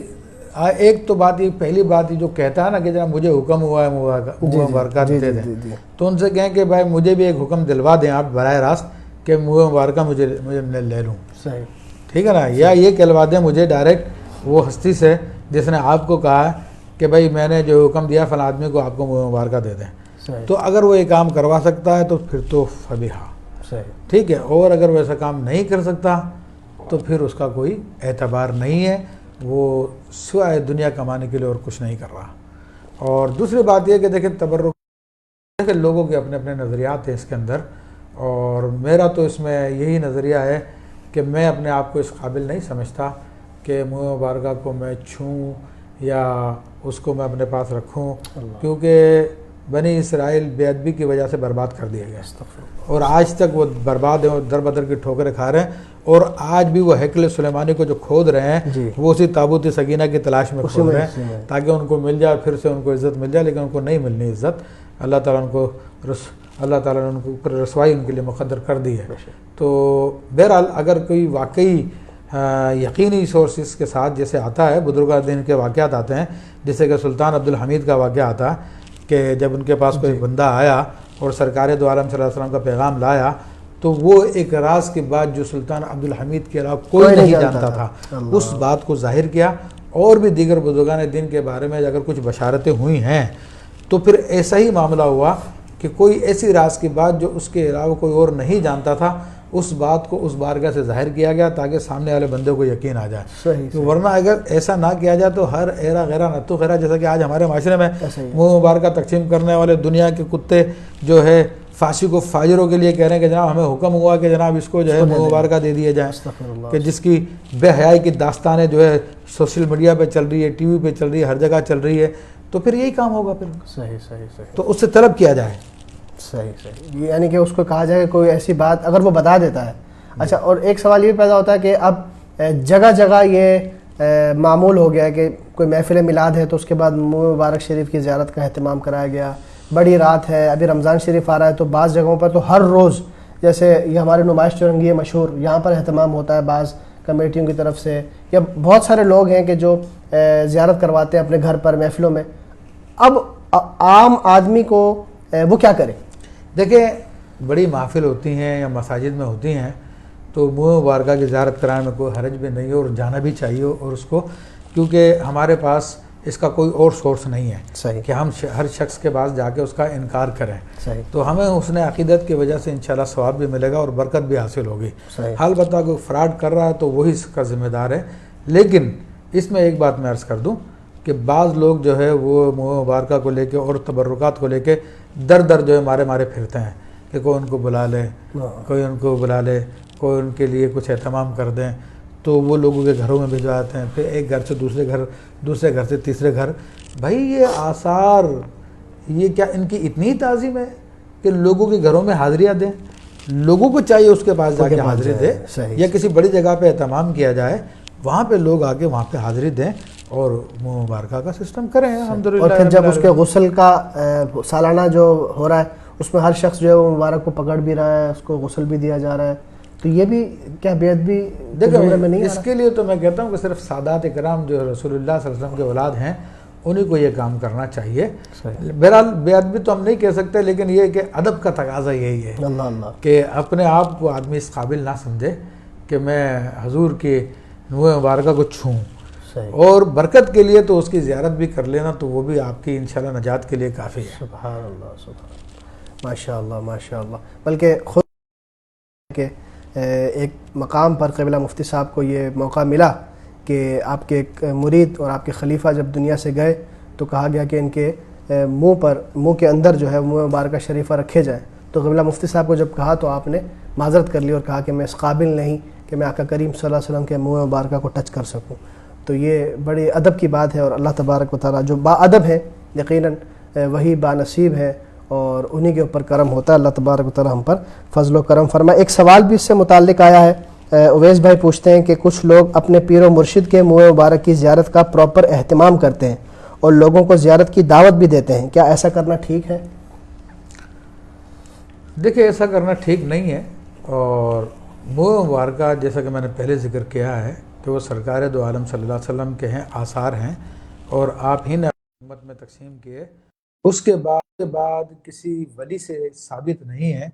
ایک تو بات یہ، پہلی بات یہ جو کہتا ہے نا کہ جناب مجھے حکم ہوا ہے منہ مبارکہ دے دیں، تو ان سے کہیں کہ بھائی مجھے بھی ایک حکم دلوا دیں آپ براہ راست کہ منہ مبارکہ مجھے لے لوں. صحیح، ٹھیک ہے نا. یا یہ کہلوا دیں مجھے ڈائریکٹ وہ ہستی سے جس نے آپ کو کہا کہ بھائی میں نے جو حکم دیا فلاں آدمی کو آپ کو منہ مبارکہ دے دیں. تو اگر وہ یہ کام کروا سکتا ہے تو پھر تو فبیہا، ٹھیک ہے. اور اگر وہ ایسا کام نہیں کر سکتا تو پھر اس کا کوئی اعتبار نہیں ہے، وہ سوائے دنیا کمانے کے لیے اور کچھ نہیں کر رہا. اور دوسری بات یہ کہ دیکھیں تبرک کہ لوگوں کے اپنے اپنے نظریات ہیں اس کے اندر، اور میرا تو اس میں یہی نظریہ ہے کہ میں اپنے آپ کو اس قابل نہیں سمجھتا کہ منہ مبارکہ کو میں چھوں یا اس کو میں اپنے پاس رکھوں، کیونکہ بنی اسرائیل بے ادبی کی وجہ سے برباد کر دیا گیا، اور آج تک وہ برباد ہیں اور در بدر کی ٹھوکریں کھا رہے ہیں. اور آج بھی وہ ہیکل سلیمانی کو جو کھود رہے ہیں وہ اسی تابوت سکینہ کی تلاش میں کھود رہے ہیں تاکہ ان کو مل جائے، پھر سے ان کو عزت مل جائے، لیکن ان کو نہیں ملنی عزت. اللہ تعالیٰ نے ان کو اوپر رسوائی ان کے لیے مقدر کر دی ہے. تو بہرحال اگر کوئی واقعی یقینی سورسز کے ساتھ جیسے آتا ہے، بزرگان دین کے واقعات آتے ہیں، جیسے کہ سلطان عبدالحمید کا واقعہ آتا ہے کہ جب ان کے پاس کوئی بندہ آیا اور سرکار دو عالم صلی اللہ علیہ وسلم کا پیغام لایا، تو وہ ایک راز کی بات جو سلطان عبدالحمید کے علاوہ کوئی نہیں جانتا تھا اس بات کو ظاہر کیا. اور بھی دیگر بزرگان دین کے بارے میں اگر کچھ بشارتیں ہوئی ہیں تو پھر ایسا ہی معاملہ ہوا کہ کوئی ایسی راز کی بات جو اس کے علاوہ کوئی اور نہیں جانتا تھا، اس بات کو اس بارگاہ سے ظاہر کیا گیا تاکہ سامنے والے بندے کو یقین آ جائے. ورنہ اگر ایسا نہ کیا جائے تو ہر ایرا غیرہ نتو خیرہ، جیسا کہ آج ہمارے معاشرے میں منہ مبارکہ تقسیم کرنے والے دنیا کے کتے جو ہے فاسق و فاجروں کے لیے کہہ رہے ہیں کہ جناب ہمیں حکم ہوا کہ جناب اس کو جو ہے منہ مبارکہ دے دیا جائے، کہ جس کی بے حیائی کی داستانیں جو ہے سوشل میڈیا پہ چل رہی ہے، ٹی وی پہ چل رہی ہے، ہر جگہ چل رہی ہے، تو پھر یہی کام ہوگا. پھر صحیح تو اس سے طلب کیا جائے. صحیح، یعنی کہ اس کو کہا جائے کہ کوئی ایسی بات اگر وہ بتا دیتا ہے. اچھا، اور ایک سوال یہ پیدا ہوتا ہے کہ اب جگہ جگہ یہ معمول ہو گیا ہے کہ کوئی محفل میلاد ہے تو اس کے بعد منہ مبارک شریف کی زیارت کا اہتمام کرایا گیا. بڑی رات ہے، ابھی رمضان شریف آ رہا ہے تو بعض جگہوں پر تو ہر روز، جیسے یہ ہمارے نمائش چورنگی ہے مشہور، یہاں پر اہتمام ہوتا ہے بعض کمیٹیوں کی طرف سے، یا بہت سارے لوگ ہیں کہ جو زیارت کرواتے ہیں اپنے گھر پر محفلوں میں. اب عام آدمی کو وہ کیا کرے؟ دیکھیں، بڑی محفل ہوتی ہیں یا مساجد میں ہوتی ہیں تو منہ مبارکہ کی زیارت کرانے میں کوئی حرج بھی نہیں ہے، اور جانا بھی چاہیے. اور اس کو، کیونکہ ہمارے پاس اس کا کوئی اور سورس نہیں ہے کہ ہم ہر شخص کے پاس جا کے اس کا انکار کریں. تو ہمیں حسن عقیدت کی وجہ سے انشاءاللہ ثواب بھی ملے گا اور برکت بھی حاصل ہوگی. البتہ کوئی فراڈ کر رہا ہے تو وہی اس کا ذمہ دار ہے. لیکن اس میں ایک بات میں عرض کر دوں کہ بعض لوگ جو ہے وہ منہ مبارکہ کو لے کے اور تبرکات کو لے کے در در جو ہے مارے پھرتے ہیں کہ کوئی ان کو بلا لے، کوئی ان کو بلا لے، کوئی ان کے لیے کچھ اہتمام کر دیں. تو وہ لوگوں کے گھروں میں بھجواتے ہیں، پھر ایک گھر سے دوسرے گھر، دوسرے گھر سے تیسرے گھر. بھائی یہ آثار، یہ کیا ان کی اتنی تعظیم ہے کہ لوگوں کے گھروں میں حاضریاں دیں؟ لوگوں کو چاہیے اس کے پاس جا کے حاضری دے، یا کسی بڑی جگہ پہ اہتمام کیا جائے، وہاں پہ لوگ آ کے وہاں پہ حاضری دیں اور منہ مبارکہ کا سسٹم کریں. الحمدللہ. اور پھر جب اس کے غسل کا سالانہ جو ہو رہا ہے اس میں ہر شخص جو ہے وہ مبارک کو پکڑ بھی رہا ہے, اس کو غسل بھی دیا جا رہا ہے, تو یہ بھی کیا بیعت بھی زمرے میں نہیں دیکھو اس کے لیے تو میں کہتا ہوں کہ صرف سادات کرام جو رسول اللہ صلی اللہ علیہ وسلم کے اولاد ہیں انہیں کو یہ کام کرنا چاہیے. بہرحال بے ادبی تو ہم نہیں کہہ سکتے, لیکن یہ کہ ادب کا تقاضا یہی ہے اللہ اللہ کہ اپنے آپ کو آدمی اس قابل نہ سمجھے کہ میں حضور کی نوح مبارکہ کو چھوں, اور برکت کے لیے تو اس کی زیارت بھی کر لینا تو وہ بھی آپ کی انشاءاللہ نجات کے لیے کافی ہے. سبحان اللہ سبحان اللہ, ماشاء اللہ ماشاء اللہ. بلکہ خود کہ ایک مقام پر قبلہ مفتی صاحب کو یہ موقع ملا کہ آپ کے ایک مرید اور آپ کے خلیفہ جب دنیا سے گئے تو کہا گیا کہ ان کے منہ کے اندر جو ہے منہ مبارکہ شریفہ رکھے جائیں, تو قبلہ مفتی صاحب کو جب کہا تو آپ نے معذرت کر لی اور کہا کہ میں اس قابل نہیں کہ میں آقا کریم صلی اللہ علیہ وسلم کے منہ مبارکہ کو ٹچ کر سکوں. تو یہ بڑی ادب کی بات ہے, اور اللہ تبارک و تعالیٰ جو با ادب ہیں یقیناً وہی با نصیب ہے, اور انہی کے اوپر کرم ہوتا ہے. اللہ تبارک و تعالیٰ ہم پر فضل و کرم فرمائے. ایک سوال بھی اس سے متعلق آیا ہے, اویس بھائی پوچھتے ہیں کہ کچھ لوگ اپنے پیر و مرشد کے منہ مبارک کی زیارت کا پراپر اہتمام کرتے ہیں اور لوگوں کو زیارت کی دعوت بھی دیتے ہیں, کیا ایسا کرنا ٹھیک ہے؟ دیکھیں ایسا کرنا ٹھیک نہیں ہے, اور منہ مبارکہ جیسا کہ میں نے پہلے ذکر کیا ہے کہ وہ سرکار دو عالم صلی اللہ علیہ وسلم کے ہیں آثار ہیں, اور آپ ہی نے امت میں تقسیم کیے. اس کے بعد کسی ولی سے ثابت نہیں ہے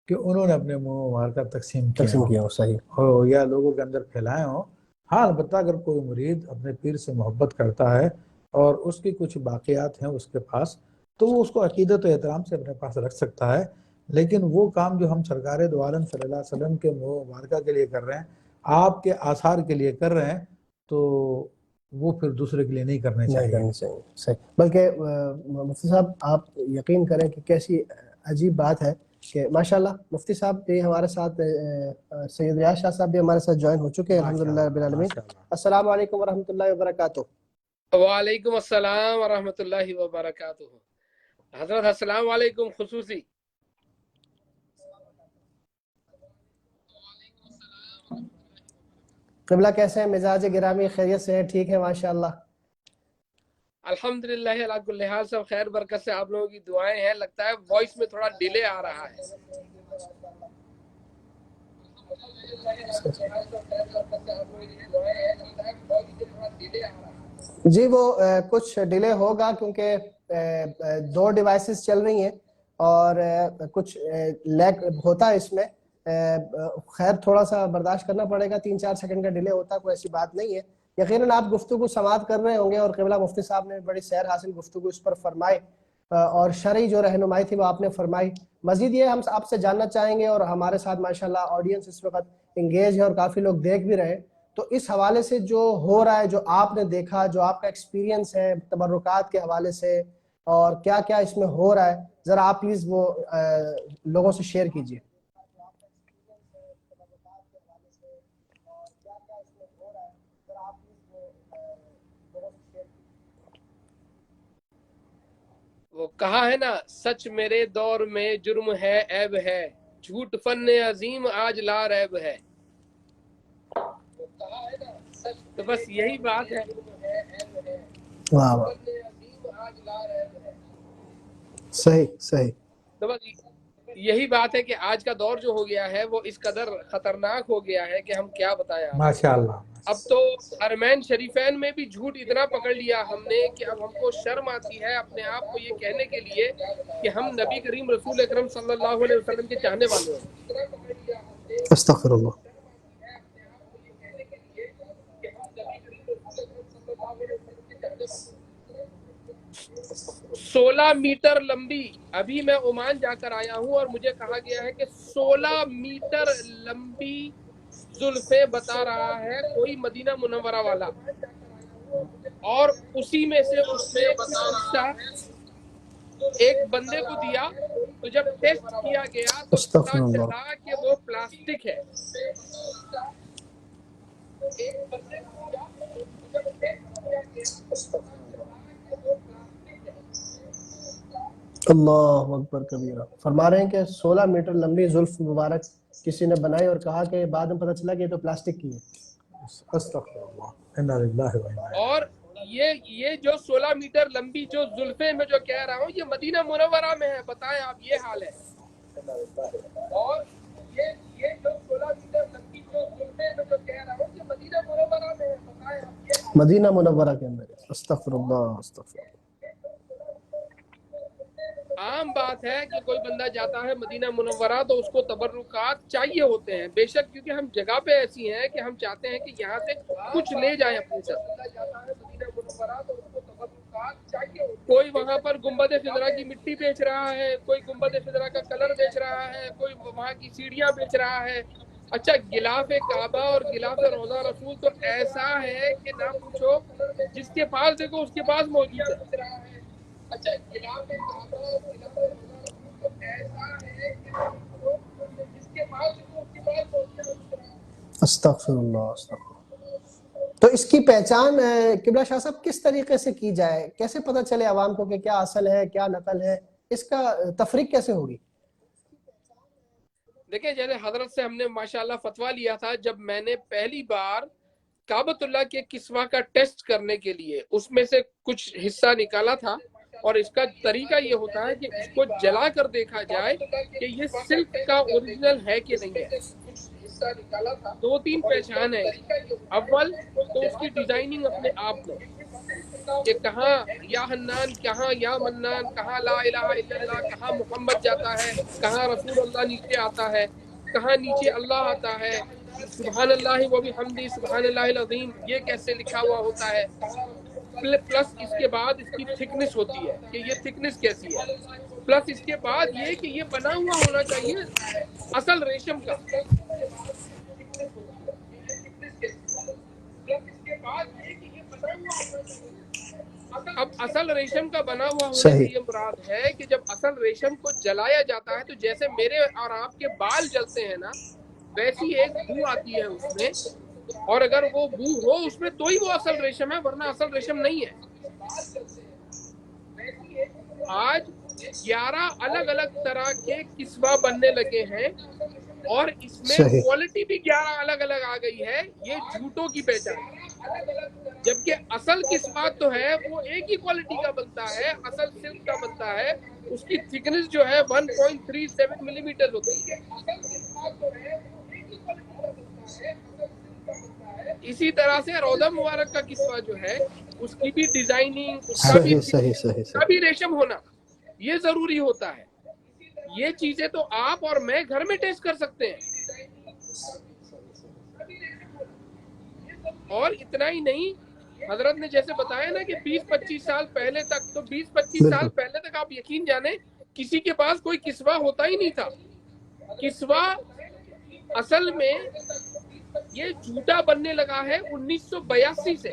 کہ انہوں نے اپنے منہ مبارکہ تقسیم کیا ہو صحیح ہو یا لوگوں کے اندر پھیلائے ہوں. ہاں البتہ اگر کوئی مرید اپنے پیر سے محبت کرتا ہے اور اس کی کچھ باقیات ہیں اس کے پاس, تو وہ اس کو عقیدت و احترام سے اپنے پاس رکھ سکتا ہے. لیکن وہ کام جو ہم سرکار دو عالم صلی اللہ علیہ وسلم کے منہ مبارکہ کے لیے کر رہے ہیں, آپ کے آثار کے لیے کر رہے ہیں, تو وہ پھر دوسرے کے لیے نہیں کرنے چاہیے. صحیح. بلکہ مفتی صاحب آپ یقین کریں کہ کیسی عجیب بات ہے کہ ماشاءاللہ مفتی صاحب بھی ہمارے ساتھ, سید ریاض شاہ صاحب بھی ہمارے ساتھ جوائن ہو چکے ہیں الحمدللہ رب العالمین. السلام علیکم ورحمۃ اللہ وبرکاتہ. وعلیکم السلام ورحمۃ اللہ وبرکاتہ. حضرت السلام علیکم. خصوصی قبلہ کیسے ہیں؟ مزاج گرامی خیریت سے ہیں؟ ٹھیک ہے ماشاءاللہ. الحمدللہ علی کل حال, سب خیر برکت سے. آپ لوگوں کی دعائیں ہیں. لگتا ہے وائس میں تھوڑا ڈیلے آ رہا ہے. جی وہ کچھ ڈیلے ہوگا کیونکہ دو ڈیوائسز چل رہی ہیں اور کچھ لیگ ہوتا ہے اس میں. خیر تھوڑا سا برداشت کرنا پڑے گا, 3-4 سیکنڈ کا ڈیلے ہوتا ہے, کوئی ایسی بات نہیں ہے. یقیناً آپ گفتگو سماعت کر رہے ہوں گے, اور قبلہ مفتی صاحب نے بڑی سیر حاصل گفتگو اس پر فرمائی, اور شرعی جو رہنمائی تھی وہ آپ نے فرمائی. مزید یہ ہم آپ سے جاننا چاہیں گے, اور ہمارے ساتھ ماشاءاللہ آڈینس اس وقت انگیج ہے اور کافی لوگ دیکھ بھی رہے ہیں, تو اس حوالے سے جو ہو رہا ہے, جو آپ نے دیکھا, جو آپ کا ایکسپیرینس ہے تبرکات کے حوالے سے, اور کیا کیا اس میں ہو رہا ہے, ذرا آپ پلیز وہ لوگوں سے شیئر کیجئے. وہ کہا ہے نا, سچ میرے دور میں جرم ہے, عیب ہے, جھوٹ فن عظیم آج لا ریب ہے. تو بس یہی بات ہے. واہ واہ, صحیح صحیح. تو بس یہی بات ہے کہ آج کا دور جو ہو گیا ہے وہ اس قدر خطرناک ہو گیا ہے کہ ہم کیا بتائیں آپ. ماشاءاللہ. اب تو حرمین شریفین میں بھی جھوٹ اتنا پکڑ لیا ہم نے کہ اب ہم کو شرم آتی ہے اپنے آپ کو یہ کہنے کے لیے کہ ہم نبی کریم رسول اکرم صلی اللہ علیہ وسلم کے چاہنے والے ہیں. استغفر اللہ. 16 میٹر لمبی, ابھی میں عمان جا کر آیا ہوں اور مجھے کہا گیا ہے کہ 16 میٹر لمبی زلفیں بتا رہا ہے کوئی مدینہ منورہ والا, اور اسی میں سے اس نے کچھ حصہ ایک بندے کو دیا, تو جب ٹیسٹ کیا گیا تو استغفر پتا اللہ. چلا کہ وہ پلاسٹک ہے. اللہ اکبر کبیرہ. فرما رہے ہیں کہ 16 میٹر لمبی زلف مبارک کسی نے بنائی اور کہا کہ بعد میں پتہ چلا کہ یہ تو پلاسٹک کی ہے. استغفر اللہ. اور یہ جو 16 میٹر لمبی جو زلفیں میں جو کہہ رہا ہوں یہ مدینہ منورہ میں ہے. بتائیں آپ, یہ حال ہے. اور یہ جو 16 میٹر لمبی جو زلفیں میں جو کہہ رہا ہوں یہ مدینہ منورہ میں ہے. بتائیں آپ, یہ مدینہ منورہ کے اندر. استغفر اللہ استغفر اللہ. عام بات ہے کہ کوئی بندہ جاتا ہے مدینہ منورہ تو اس کو تبرکات چاہیے ہوتے ہیں بے شک, کیونکہ ہم جگہ پہ ایسی ہیں کہ ہم چاہتے ہیں کہ یہاں سے کچھ لے جائیں اپنے ساتھ. کوئی وہاں پر گنبد خضرا کی مٹی بیچ رہا ہے, کوئی گنبد خضرا کا کلر بیچ رہا ہے, کوئی وہاں کی سیڑھیاں بیچ رہا ہے. اچھا, غلاف کعبہ اور غلاف روضہ رسول تو ایسا ہے کہ نہ پوچھو, جس کے پاس دیکھو اس کے پاس موجود ہے. اچھا, غلاف کعبہ اور غلاف روضہ رسول تو ایسا ہے کہ نہ پوچھو, جس کے پاس دیکھو اس کے پاس موجود ہے. استغفر اللہ استغفر. تو اس کی پہچان قبلہ شاہ صاحب کس طریقے سے کی جائے, کیسے پتہ چلے عوام کو کہ کیا اصل ہے کیا نقل ہے, اس کا تفریق کیسے ہوگی؟ دیکھیں, جیسے حضرت سے ہم نے ماشاءاللہ فتویٰ لیا تھا جب میں نے پہلی بار کعبۃ اللہ کے کسوہ کا ٹیسٹ کرنے کے لیے اس میں سے کچھ حصہ نکالا تھا, اور اس کا طریقہ یہ ہوتا ہے کہ اس کو جلا کر دیکھا جائے کہ یہ سلک کا اوریجنل ہے کہ نہیں ہے. 2-3 پہچان ہے. اول تو اس کی ڈیزائننگ اپنے آپ میں کہ کہاں یا حنان, کہاں یا منان, کہاں لا الہ الا اللہ, کہاں محمد جاتا ہے, کہاں رسول اللہ نیچے آتا ہے, کہاں نیچے اللہ آتا ہے, سبحان اللہ و بحمدہ سبحان اللہ العظیم یہ کیسے لکھا ہوا ہوتا ہے. پلس اس کے بعد اس کی تھکنس ہوتی ہے کہ یہ تھکنس کیسی ہے. پلس اس کے بعد یہ کہ یہ بنا ہوا ہونا چاہیے اصل ریشم کا. اب اصل ریشم کا بنا ہوا ہونے سے یہ مراد ہے کہ جب اصل ریشم کو جلایا جاتا ہے تو جیسے میرے اور آپ کے بال جلتے ہیں نا, ویسی ایک بو آتی ہے اس میں, اور اگر وہ بو ہو اس میں تو ہی وہ اصل ریشم ہے, ورنہ اصل ریشم نہیں ہے. آج 11 الگ الگ طرح کے کسوہ بننے لگے ہیں اور اس میں کوالٹی بھی 11 الگ الگ آ گئی ہے. یہ جھوٹوں کی پہچان ہے, جبکہ اصل کسوہ تو ہے وہ ایک ہی کوالٹی کا بنتا ہے, اصل سلک کا بنتا ہے. اس کی تھکنس جو ہے 1.37 ملی میٹر ہوتی ہے. اسی طرح سے روضہ مبارک کا کسوہ جو ہے اس کی بھی ڈیزائننگ, اس کا بھی ریشم ہونا یہ ضروری ہوتا ہے. یہ چیزیں تو آپ اور میں گھر میں ٹیسٹ کر سکتے ہیں. اور اتنا ہی نہیں, حضرت نے جیسے بتایا نا کہ 20-25 سال پہلے تک, تو 20-25 سال پہلے تک آپ یقین جانیں کسی کے پاس کوئی کسوہ ہوتا ہی نہیں تھا. کسوہ اصل میں یہ جھوٹا بننے لگا ہے 1982 سے.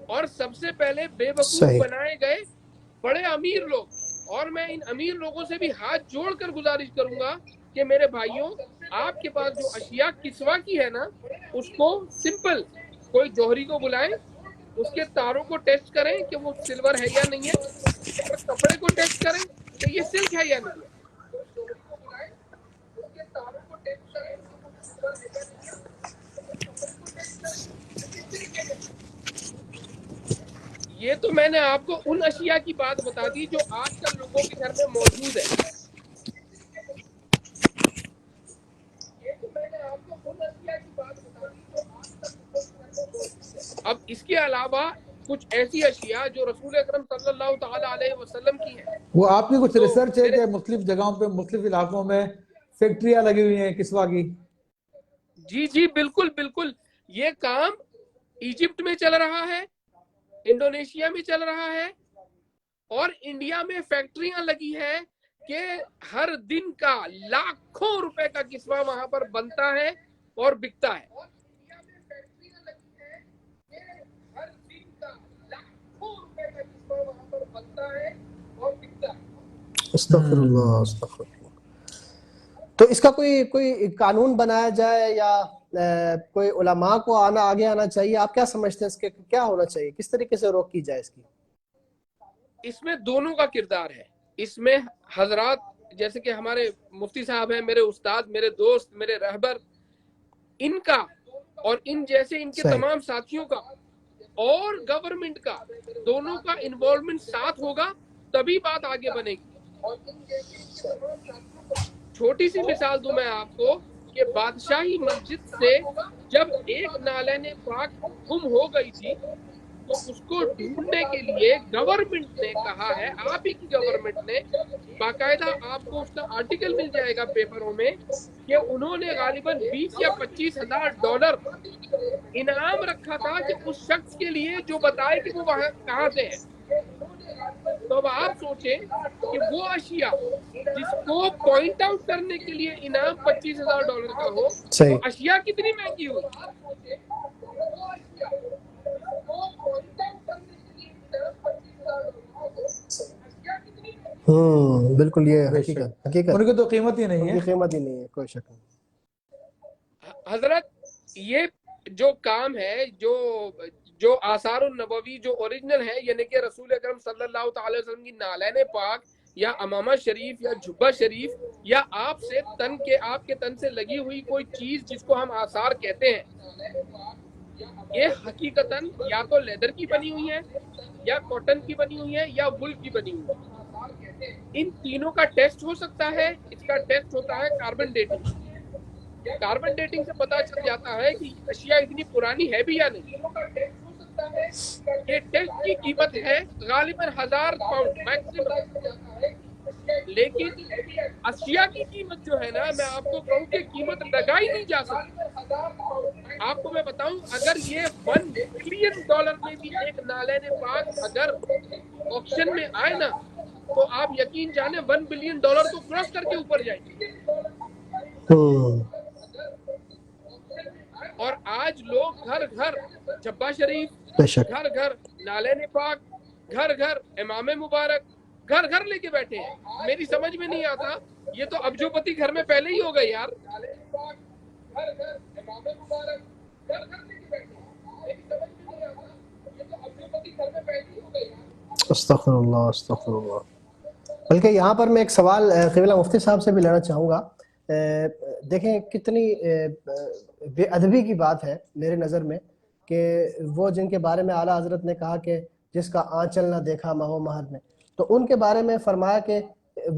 اور سب سے پہلے بے وقوف بنائے گئے بڑے امیر لوگ. اور میں ان امیر لوگوں سے بھی ہاتھ جوڑ کر گزارش کروں گا کہ میرے بھائیوں, آپ کے پاس جو اشیاء کسوہ کی ہے نا, اس کو سمپل کوئی جوہری کو بلائیں, اس کے تاروں کو ٹیسٹ کریں کہ وہ سلور ہے یا نہیں ہے, اور کپڑے کو ٹیسٹ کریں کہ یہ سلک ہے یا نہیں ہے. یہ تو میں نے آپ کو ان اشیاء کی بات بتا دی جو آج کل لوگوں کے گھر میں موجود ہے. اب اس کے علاوہ کچھ ایسی اشیاء جو رسول اکرم صلی اللہ تعالی علیہ وسلم کی ہیں. وہ آپ کی کچھ ریسرچ ہے کہ مختلف جگہوں پہ مختلف علاقوں میں فیکٹریاں لگی ہوئی ہیں کسوہ کی؟ جی بالکل بالکل. یہ کام ایجپٹ میں چل رہا ہے, انڈونیشیا میں چل رہا ہے, اور انڈیا میں فیکٹریاں لگی ہیں کہ ہر دن کا لاکھوں روپے کا کسوہ وہاں پر بنتا ہے اور بکتا ہے. استغفر اللہ استغفر اللہ. تو اس کا کوئی قانون بنایا جائے یا کوئی علماء کو آگے آنا چاہیے, آپ کیا سمجھتے ہیں اس کے کیا ہونا چاہیے, کس طریقے سے روک کی جائے اس کی؟ اس میں دونوں کا کردار ہے. اس میں حضرات جیسے کہ ہمارے مفتی صاحب ہیں، میرے استاد، میرے دوست، میرے رہبر، ان کا اور ان جیسے ان کے صحیح. تمام ساتھیوں کا اور گورنمنٹ کا دونوں کا انوالومنٹ ساتھ ہوگا تبھی بات آگے بنے گی. چھوٹی سی مثال دوں میں آپ کو کہ بادشاہی مسجد سے جب ایک نالین پاک گم ہو گئی تھی تو اس کو ڈھونڈنے کے لیے گورنمنٹ نے کہا ہے، آپ ہی کی گورنمنٹ نے باقاعدہ، آپ کو اس کا آرٹیکل مل جائے گا پیپروں میں، کہ انہوں نے غالباً 20 یا 25,000 ڈالر انعام رکھا تھا کہ اس شخص کے لیے جو بتائے کہ وہ وہاں کہاں سے ہے. تو اب آپ سوچیں کہ وہ اشیاء جس کو پوائنٹ آؤٹ کرنے کے لیے انعام 25,000 ڈالر کا ہو صحیح. تو اشیاء کتنی مہنگی ہوئی. بالکل یہ بے شک. حقیقت ان کی تو قیمت ہی نہیں ان ہے. کی قیمت ہی نہیں ہے، کوئی شک نہیں. حضرت یہ جو کام ہے، جو آثار النبوی جو اوریجنل ہے، یعنی کہ رسول اکرم صلی اللہ تعالی وسلم کی نالین پاک یا امامہ شریف یا جبہ شریف یا آپ کے تن سے لگی ہوئی کوئی چیز جس کو ہم آثار کہتے ہیں، یہ حقیقتاً یا تو لیدر کی بنی ہوئی ہے یا کاٹن کی بنی ہوئی ہے یا وول کی بنی ہوئی ہے. ان تینوں کا ٹیسٹ ہو سکتا ہے. اس کا ٹیسٹ ہوتا ہے کاربن ڈیٹنگ. کاربن ڈیٹنگ سے پتا چل جاتا ہے کہ اشیاء اتنی پرانی ہے بھی یا نہیں. یہ ٹیسٹ کی قیمت ہے غالباً 1,000 پاؤنڈ میکسیمم. لیکن اشیاء کی قیمت جو ہے نا، میں آپ کو کہوں کہ قیمت لگائی نہیں جا سکتی. آپ کو میں بتاؤں، اگر یہ 1 بلین ڈالر میں بھی ایک نالین پاک اگر آکشن میں آئے نا تو آپ یقین جانیں 1 بلین ڈالر تو کراس کر کے اوپر جائیں گے. اور آج لوگ گھر گھر جبہ شریف، بے شک. گھر گھر نالین پاک، گھر گھر امام مبارک، گھر گھر لے کے بیٹھے ہیں. میری سمجھ میں نہیں آتا، یہ تو ابجو پتی گھر میں پہلے ہی ہو گئے یار. استغفر اللہ استغفر اللہ. بلکہ یہاں پر میں ایک سوال قبلہ مفتی صاحب سے بھی لینا چاہوں گا. دیکھیں کتنی بے ادبی کی بات ہے میرے نظر میں کہ وہ جن کے بارے میں اعلیٰ حضرت نے کہا کہ جس کا آنچل نہ دیکھا ماہ مہر میں، تو ان کے بارے میں فرمایا کہ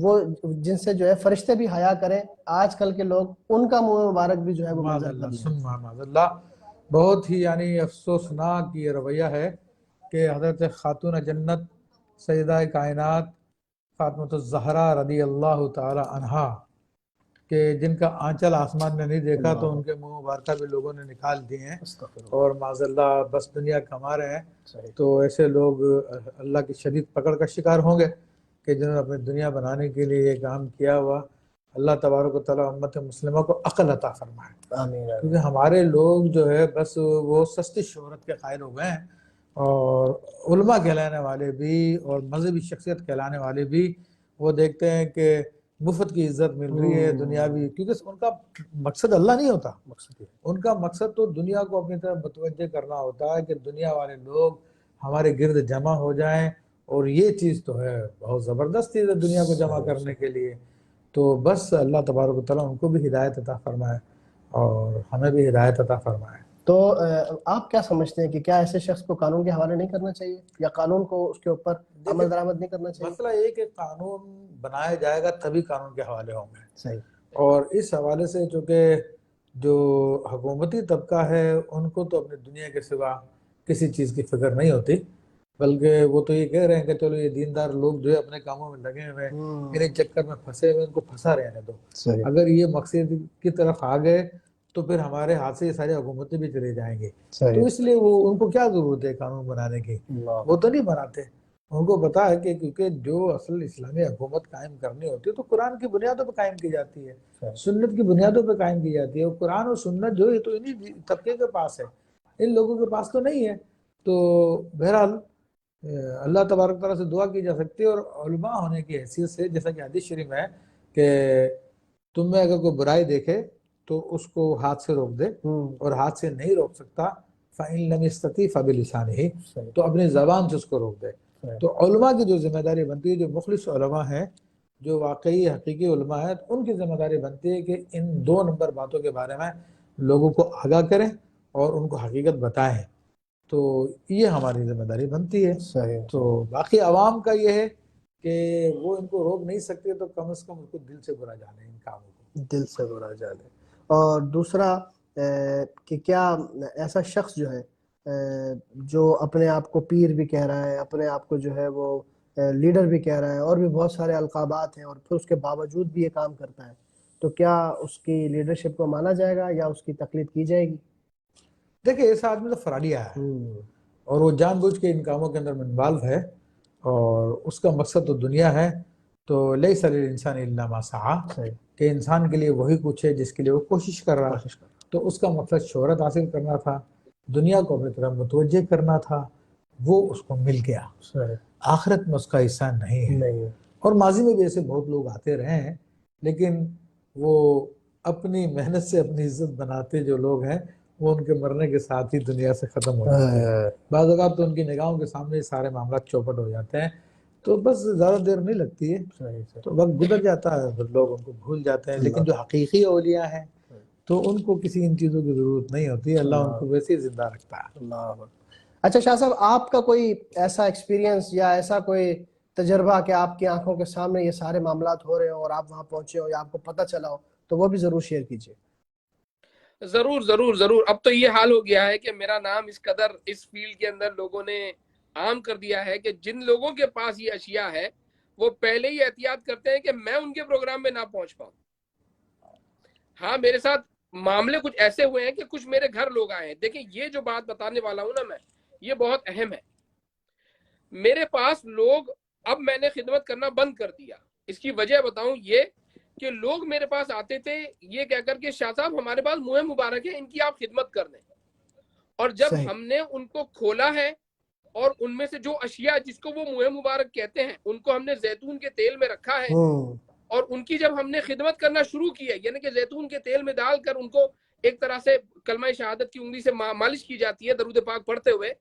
وہ جن سے جو ہے فرشتے بھی حیا کریں. آج کل کے لوگ ان کا منہ مبارک بھی جو ہے وہ معاذ منظر اللہ کر لیں. ثم معاذ اللہ. بہت ہی یعنی افسوسناک یہ رویہ ہے کہ حضرت خاتون جنت سیدہ کائنات فاطمۃ الزہرا رضی اللہ تعالی عنہا کہ جن کا آنچل آسمان نے نہیں دیکھا تو ان کے منہ مبارکہ بھی لوگوں نے نکال دیے ہیں اور معاذ اللہ بس دنیا کما رہے ہیں. تو ایسے لوگ اللہ کی شدید پکڑ کا شکار ہوں گے کہ جنہوں نے اپنی دنیا بنانے کے لیے یہ کام کیا ہوا. اللہ تبارک و تعالیٰ امت مسلمہ کو عقل عطا فرمائے. آمین. کیونکہ ہمارے لوگ جو ہے بس وہ سستی شہرت کے قائل ہو گئے ہیں، اور علماء کہلانے والے بھی اور مذہبی شخصیت کہلانے والے بھی وہ دیکھتے ہیں کہ مفت کی عزت مل رہی ہے دنیاوی، کیونکہ ان کا مقصد اللہ نہیں ہوتا. ان کا مقصد تو دنیا کو اپنی طرف متوجہ کرنا ہوتا ہے کہ دنیا والے لوگ ہمارے گرد جمع ہو جائیں، اور یہ چیز تو ہے بہت زبردست چیز ہے دنیا کو جمع کرنے کے لیے. تو بس اللہ تبارک و تعالیٰ ان کو بھی ہدایت عطا فرمائے اور ہمیں بھی ہدایت عطا فرمائے. تو آپ کیا سمجھتے ہیں کہ کیا ایسے شخص کو قانون کے حوالے نہیں کرنا چاہیے یا قانون کو اس کے اوپر عمل درآمد نہیں کرنا چاہیے؟ مسئلہ یہ کہ قانون بنایا جائے گا تبھی قانون کے حوالے ہوں گے. صحیح. اور اس حوالے سے چونکہ جو حکومتی طبقہ ہے ان کو تو اپنی دنیا کے سوا کسی چیز کی فکر نہیں ہوتی، بلکہ وہ تو یہ کہہ رہے ہیں کہ چلو یہ دیندار لوگ جو ہے اپنے کاموں میں لگے ہوئے ہیں، انہیں چکر میں پھنسے ہوئے، ان کو پھنسا رہنے دو. اگر یہ مقصد کی طرف آ گئے تو پھر ہمارے ہاتھ سے یہ ساری حکومتیں بھی چلے جائیں گے. تو اس لیے وہ ان کو کیا ضرورت ہے قانون بنانے کی؟ وہ تو نہیں بناتے. ان کو پتا ہے کہ کیونکہ جو اصل اسلامی حکومت قائم کرنی ہوتی ہے تو قرآن کی بنیادوں پہ قائم کی جاتی ہے، سنت کی بنیادوں پہ قائم کی جاتی ہے. اور قرآن اور سنت جو ہے تو انہی طبقے کے پاس ہے، ان لوگوں کے پاس تو نہیں ہے. تو بہرحال اللہ تبارک تعالیٰ سے دعا کی جا سکتی ہے، اور علماء ہونے کی حیثیت سے جیسا کہ حدیث شریف ہے کہ تم میں اگر کوئی برائی دیکھے تو اس کو ہاتھ سے روک دے، اور ہاتھ سے نہیں روک سکتا فَإِن لَمْ يَسْتَطِعْ فَبِلِسَانِهِ، تو اپنی زبان سے اس کو روک دے. تو علماء کی جو ذمہ داری بنتی ہے، جو مخلص علماء ہیں جو واقعی حقیقی علماء ہیں ان کی ذمہ داری بنتی ہے کہ ان 2 نمبر باتوں کے بارے میں لوگوں کو آگاہ کریں اور ان کو حقیقت بتائیں. تو یہ ہماری ذمہ داری بنتی ہے. صحیح. تو باقی عوام کا یہ ہے کہ وہ ان کو روک نہیں سکتے، تو کم از کم ان کو دل سے برا جانے ان کاموں کو. دل سے برا جانے. اور دوسرا کہ کیا ایسا شخص جو ہے جو اپنے آپ کو پیر بھی کہہ رہا ہے، اپنے آپ کو جو ہے وہ لیڈر بھی کہہ رہا ہے، اور بھی بہت سارے القابات ہیں، اور پھر اس کے باوجود بھی یہ کام کرتا ہے، تو کیا اس کی لیڈرشپ کو مانا جائے گا یا اس کی تقلید کی جائے گی؟ دیکھیں ایسا آدمی تو فراڈیا ہے اور وہ جان بوجھ کے ان کاموں کے اندر انوالو ہے، اور اس کا مقصد تو دنیا ہے. تو لیس للانسان الا ما سعی، کہ انسان کے لیے وہی کچھ ہے جس کے لیے وہ کوشش کر رہا ہے. تو اس کا مقصد شہرت حاصل کرنا تھا، دنیا کو اپنی طرف متوجہ کرنا تھا، وہ اس کو مل گیا. آخرت میں اس کا حصہ نہیں ہے. اور ماضی میں بھی ایسے بہت لوگ آتے رہے ہیں، لیکن وہ اپنی محنت سے اپنی عزت بناتے جو لوگ ہیں وہ ان کے مرنے کے ساتھ ہی دنیا سے ختم ہو جاتے ہیں. بعض اوقات تو ان کی نگاہوں کے سامنے سارے معاملات چوپٹ ہو جاتے ہیں. تو بس زیادہ دیر نہیں لگتی ہے، تو وقت گزر جاتا ہے، پھر لوگ ان کو بھول جاتے ہیں. لیکن جو حقیقی اولیاء ہیں تو ان کو کسی ان چیزوں کی ضرورت نہیں ہوتی. اللہ ان کو ویسے ہی زندہ رکھتا ہے. اللہ. اچھا شاہ صاحب، آپ کا کوئی ایسا ایکسپیرینس یا ایسا کوئی تجربہ کہ آپ کی آنکھوں کے سامنے یہ سارے معاملات ہو رہے ہوں اور آپ وہاں پہنچے ہو یا آپ کو پتہ چلا ہو، تو وہ بھی ضرور شیئر کیجیے. ضرور ضرور ضرور. اب تو یہ حال ہو گیا ہے کہ میرا نام اس قدر اس فیلڈ کے اندر لوگوں نے عام کر دیا ہے کہ جن لوگوں کے پاس یہ اشیاء ہے وہ پہلے ہی احتیاط کرتے ہیں کہ میں ان کے پروگرام میں نہ پہنچ پاؤں. ہاں میرے ساتھ معاملے کچھ ایسے ہوئے ہیں کہ کچھ میرے گھر لوگ آئے ہیں. دیکھیں یہ جو بات بتانے والا ہوں نا میں، یہ بہت اہم ہے. میرے پاس لوگ، اب میں نے خدمت کرنا بند کر دیا. اس کی وجہ بتاؤں یہ کہ لوگ میرے پاس آتے تھے یہ کہہ کر کے شاہ صاحب ہمارے پاس منہ مبارک ہے، ان کی آپ خدمت کر دیں. اور جب ہم نے ان کو کھولا ہے اور ان میں سے جو اشیاء جس کو وہ منہ مبارک کہتے ہیں ان کو ہم نے زیتون کے تیل میں رکھا ہے، اور ان کی جب ہم نے خدمت کرنا شروع کی ہے، یعنی کہ زیتون کے تیل میں ڈال کر ان کو ایک طرح سے کلمہ شہادت کی انگلی سے مالش کی جاتی ہے درود پاک پڑھتے ہوئے،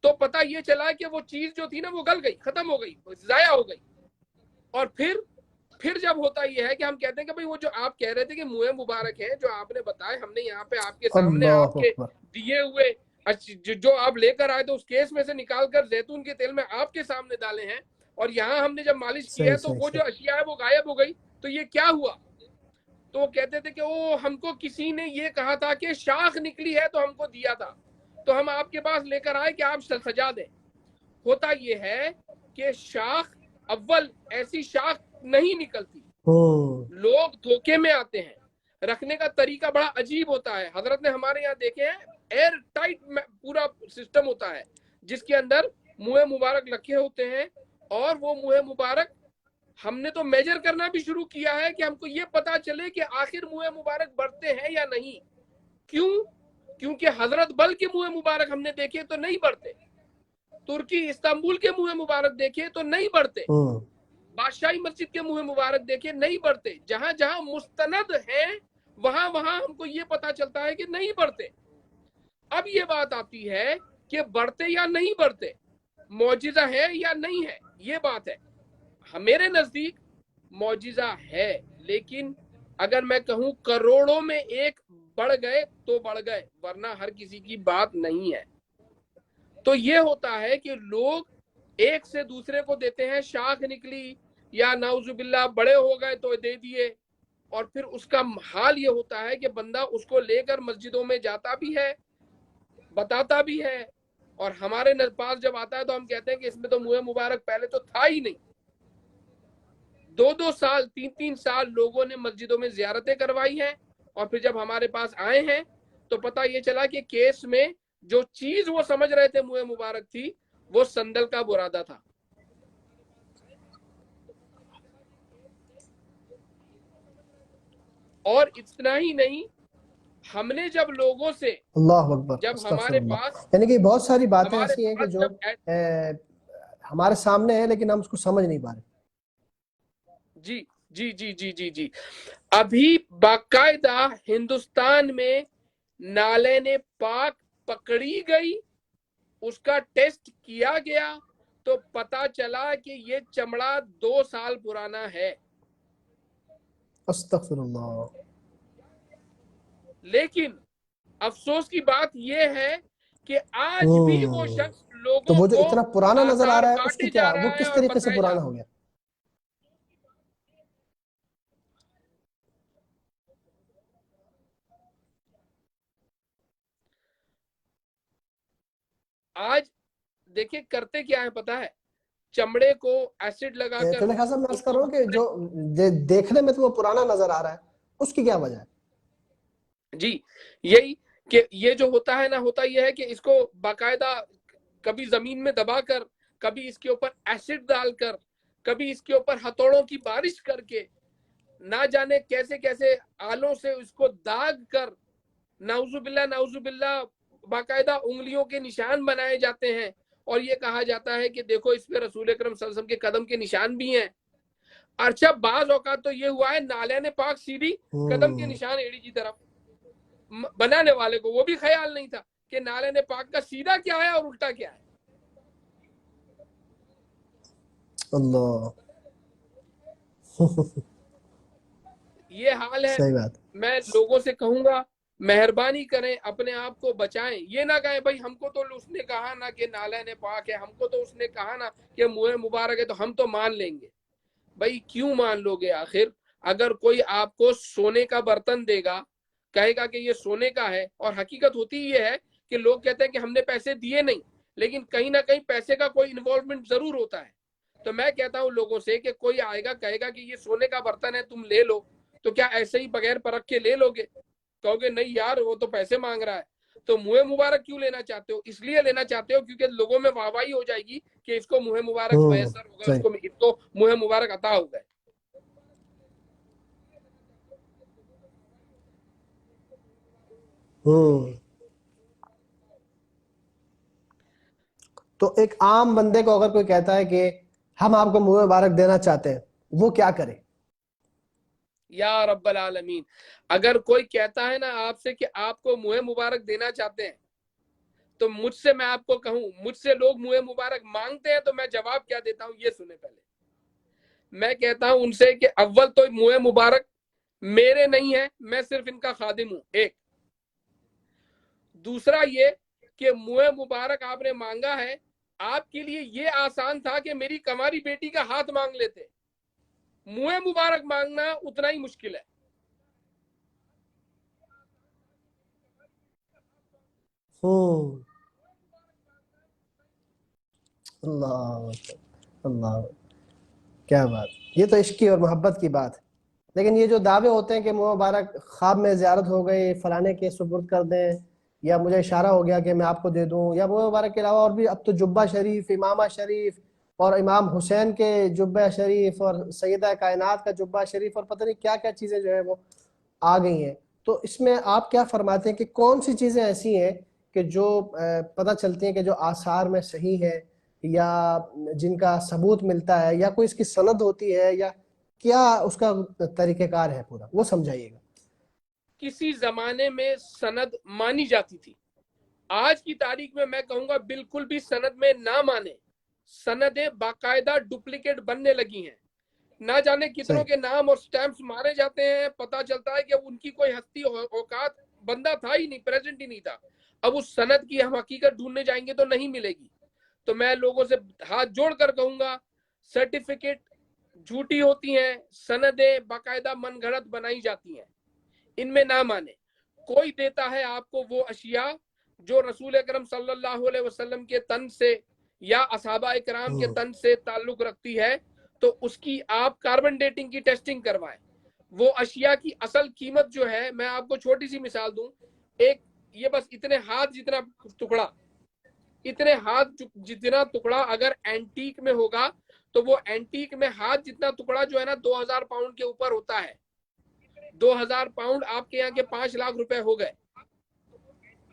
تو پتہ یہ چلا کہ وہ چیز جو تھی نا وہ گل گئی، ختم ہو گئی، ضائع ہو گئی. اور پھر جب ہوتا یہ ہے کہ ہم کہتے ہیں کہ بھئی وہ جو آپ کہہ رہے تھے کہ منہ مبارک ہیں جو آپ نے بتائے، ہم نے یہاں پہ آپ کے سامنے آپ کے دیے ہوئے جو آپ لے کر آئے تو اس کیس میں سے نکال کر زیتون کے تیل میں آپ کے سامنے ڈالے ہیں، اور یہاں ہم نے جب مالش کی ہے تو وہ جو اشیاء ہے وہ غائب ہو گئی، تو یہ کیا ہوا؟ تو وہ کہتے تھے کہ ہم کو کسی نے یہ کہا تھا کہ شاخ نکلی ہے تو ہم کو دیا تھا، تو ہم آپ کے پاس لے کر آئے کہ آپ سجا دیں. ہوتا یہ ہے کہ شاخ اول ایسی شاخ نہیں نکلتی، لوگ دھوکے میں آتے ہیں. رکھنے کا طریقہ بڑا عجیب ہوتا ہے. حضرت نے ہمارے یہاں دیکھے ہیں ایئر ٹائٹ پورا سسٹم ہوتا ہے جس کے اندر منہ مبارک رکھے ہوتے ہیں، اور وہ منہ مبارک ہم نے تو میجر کرنا بھی شروع کیا ہے کہ ہم کو یہ پتا چلے کہ آخر منہ مبارک بڑھتے ہیں یا نہیں. کیوں؟ کیونکہ حضرت بل کے منہ مبارک ہم نے دیکھے تو نہیں بڑھتے، ترکی استنبول کے منہ مبارک دیکھے تو نہیں بڑھتے، بادشاہی مسجد کے منہ مبارک دیکھے نہیں بڑھتے. جہاں جہاں مستند ہیں وہاں وہاں ہم کو یہ پتا چلتا ہے کہ نہیں بڑھتے. اب یہ بات آتی ہے کہ بڑھتے یا نہیں بڑھتے، معجزہ ہے یا نہیں ہے، یہ بات ہے. میرے نزدیک معجزہ ہے، لیکن اگر میں کہوں کروڑوں میں ایک بڑھ گئے تو بڑھ گئے، ورنہ ہر کسی کی بات نہیں ہے. تو یہ ہوتا ہے کہ لوگ ایک سے دوسرے کو دیتے ہیں، شاخ نکلی یا نعوذ باللہ بڑے ہو گئے تو دے دیے، اور پھر اس کا حال یہ ہوتا ہے کہ بندہ اس کو لے کر مسجدوں میں جاتا بھی ہے، بتاتا بھی ہے، اور ہمارے پاس جب آتا ہے تو ہم کہتے ہیں کہ اس میں تو منہ مبارک پہلے تو تھا ہی نہیں. 2 سال 3 سال لوگوں نے مسجدوں میں زیارتیں کروائی ہیں، اور پھر جب ہمارے پاس آئے ہیں تو پتہ یہ چلا کہ کیس میں جو چیز وہ سمجھ رہے تھے منہ مبارک تھی وہ سندل کا برادہ تھا. اور اتنا ہی نہیں، ہم نے جب لوگوں سے اللہ اکبر، جب ہمارے پاس یعنی کہ بہت ساری باتیں ایسی ہیں کہ جو ہمارے سامنے ہیں لیکن ہم اس کو سمجھ نہیں پا رہے. جی جی جی جی جی جی ابھی باقاعدہ ہندوستان میں نالین پاک پکڑی گئی، اس کا ٹیسٹ کیا گیا تو پتا چلا کہ یہ چمڑا 2 سال پرانا ہے. استغفر اللہ. لیکن افسوس کی بات یہ ہے کہ آج بھی وہ شخص تو لوگوں وہ جو کو اتنا پرانا نظر آ آثار رہا ہے اس کی بانٹے کیا، جا وہ رہا ہے کس اور طریقے سے بتائے جا پرانا رہا ہو گیا؟ ہے. آج دیکھیں کرتے کیا ہے پتا ہے، چمڑے کو ایسڈ لگا کر تو میں خیال میں عرض اس کر کو رہا ہوں کہ جو دیکھنے میں تو وہ پرانا نظر آ رہا ہے، اس کی کیا وجہ ہے؟ جی یہی کہ یہ جو ہوتا ہے نا، ہوتا یہ ہے کہ اس کو باقاعدہ کبھی زمین میں دبا کر، کبھی اس کے اوپر ایسڈ ڈال کر، کبھی اس کے اوپر ہتھوڑوں کی بارش کر کے، نہ جانے کیسے کیسے آلوں سے اس کو داغ کر، نعوذ باللہ باقاعدہ انگلیوں کے نشان بنائے جاتے ہیں، اور یہ کہا جاتا ہے کہ دیکھو اس پہ رسول اکرم صلی اللہ علیہ وسلم کے قدم کے نشان بھی ہیں. اچھا بعض اوقات تو یہ ہوا ہے نالین پاک سیدھی قدم کے نشان ایڑی کی طرف. بنانے والے کو وہ بھی خیال نہیں تھا کہ نالین پاک کا سیدھا کیا ہے اور الٹا کیا ہے. اللہ. یہ حال ہے. صحیح بات. میں لوگوں سے کہوں گا مہربانی کریں اپنے آپ کو بچائیں. یہ نہ کہیں بھائی ہم کو تو اس نے کہا نا کہ نالین پاک ہے، ہم کو تو اس نے کہا نا کہ منہ مبارک ہے تو ہم تو مان لیں گے. بھائی کیوں مان لو گے؟ آخر اگر کوئی آپ کو سونے کا برتن دے گا، کہے گا کہ یہ سونے کا ہے، اور حقیقت ہوتی یہ ہے کہ لوگ کہتے ہیں کہ ہم نے پیسے دیے نہیں، لیکن کہیں نہ کہیں پیسے کا کوئی انوالومنٹ ضرور ہوتا ہے. تو میں کہتا ہوں لوگوں سے کہ کوئی آئے گا کہے گا کہ یہ سونے کا برتن ہے تم لے لو، تو کیا ایسے ہی بغیر پرکھ کے لے لو گے؟ کہو گے نہیں یار وہ تو پیسے مانگ رہا ہے. تو منہ مبارک کیوں لینا چاہتے ہو؟ اس لیے لینا چاہتے ہو کیونکہ لوگوں میں واہواہی ہو جائے گی کہ اس کو منہ مبارک میسر ہوگا، اس صحیح. کو منہ مبارک عطا ہوگا. تو ایک عام بندے کو اگر کوئی کہتا ہے کہ ہم آپ کو منہ مبارک دینا چاہتے ہیں، وہ کیا کرے؟ یا رب العالمین، اگر کوئی کہتا ہے نا آپ سے کہ آپ کو منہ مبارک دینا چاہتے ہیں، تو مجھ سے میں آپ کو کہوں، مجھ سے لوگ منہ مبارک مانگتے ہیں تو میں جواب کیا دیتا ہوں یہ سنیں. پہلے میں کہتا ہوں ان سے کہ اول تو منہ مبارک میرے نہیں ہے، میں صرف ان کا خادم ہوں. ایک دوسرا یہ کہ منہ مبارک آپ نے مانگا ہے، آپ کے لیے یہ آسان تھا کہ میری کماری بیٹی کا ہاتھ مانگ لیتے. منہ مبارک مانگنا اتنا ہی مشکل ہے. اللہ اللہ، کیا بات. یہ تو عشق کی اور محبت کی بات. لیکن یہ جو دعوے ہوتے ہیں کہ منہ مبارک خواب میں زیارت ہو گئی، فلانے کے سپرد کر دیں، یا مجھے اشارہ ہو گیا کہ میں آپ کو دے دوں، یا منہ مبارک کے علاوہ اور بھی اب تو جبہ شریف، امامہ شریف، اور امام حسین کے جبہ شریف، اور سیدہ کائنات کا جبہ شریف، اور پتہ نہیں کیا کیا چیزیں جو ہے وہ آ گئی ہیں. تو اس میں آپ کیا فرماتے ہیں کہ کون سی چیزیں ایسی ہیں کہ جو پتہ چلتی ہیں کہ جو آثار میں صحیح ہے، یا جن کا ثبوت ملتا ہے، یا کوئی اس کی سند ہوتی ہے، یا کیا اس کا طریقہ کار ہے پورا، وہ سمجھائیے گا. کسی زمانے میں سند مانی جاتی تھی، آج کی تاریخ میں کہوں گا بالکل بھی سند میں نہ مانے. سندیں باقاعدہ ڈپلیکیٹ بننے لگی ہیں. نہ جانے کتنوں صحیح. کے نام اور سٹیمپس مارے جاتے ہیں، پتا چلتا ہے کہ ان کی کوئی ہستی اوقات بندہ تھا ہی نہیں، پریزنٹ ہی نہیں تھا. اب اس سند کی ہم حقیقت ڈھونڈنے جائیں گے تو نہیں ملے گی. تو میں لوگوں سے ہاتھ جوڑ کر کہوں گا سرٹیفکیٹ جھوٹی ہوتی ہیں، سندیں باقاعدہ من گھڑت بنائی جاتی ہیں، ان میں نہ مانے. کوئی دیتا ہے آپ کو وہ اشیاء جو رسول اکرم صلی اللہ علیہ وسلم کے تن سے یا اصحابہ اکرام کے تن سے تعلق رکھتی ہے، تو اس کی آپ کاربن ڈیٹنگ کی ٹیسٹنگ کروائیں. وہ اشیاء کی اصل قیمت جو ہے، میں آپ کو چھوٹی سی مثال دوں، ایک یہ بس اتنے ہاتھ جتنا ٹکڑا، اتنے ہاتھ جتنا ٹکڑا اگر اینٹیک میں ہوگا تو وہ اینٹیک میں ہاتھ جتنا ٹکڑا جو ہے نا 2000 پاؤنڈ کے اوپر ہوتا ہے. 2000 پاؤنڈ آپ کے یہاں کے 5 لاکھ روپے ہو گئے.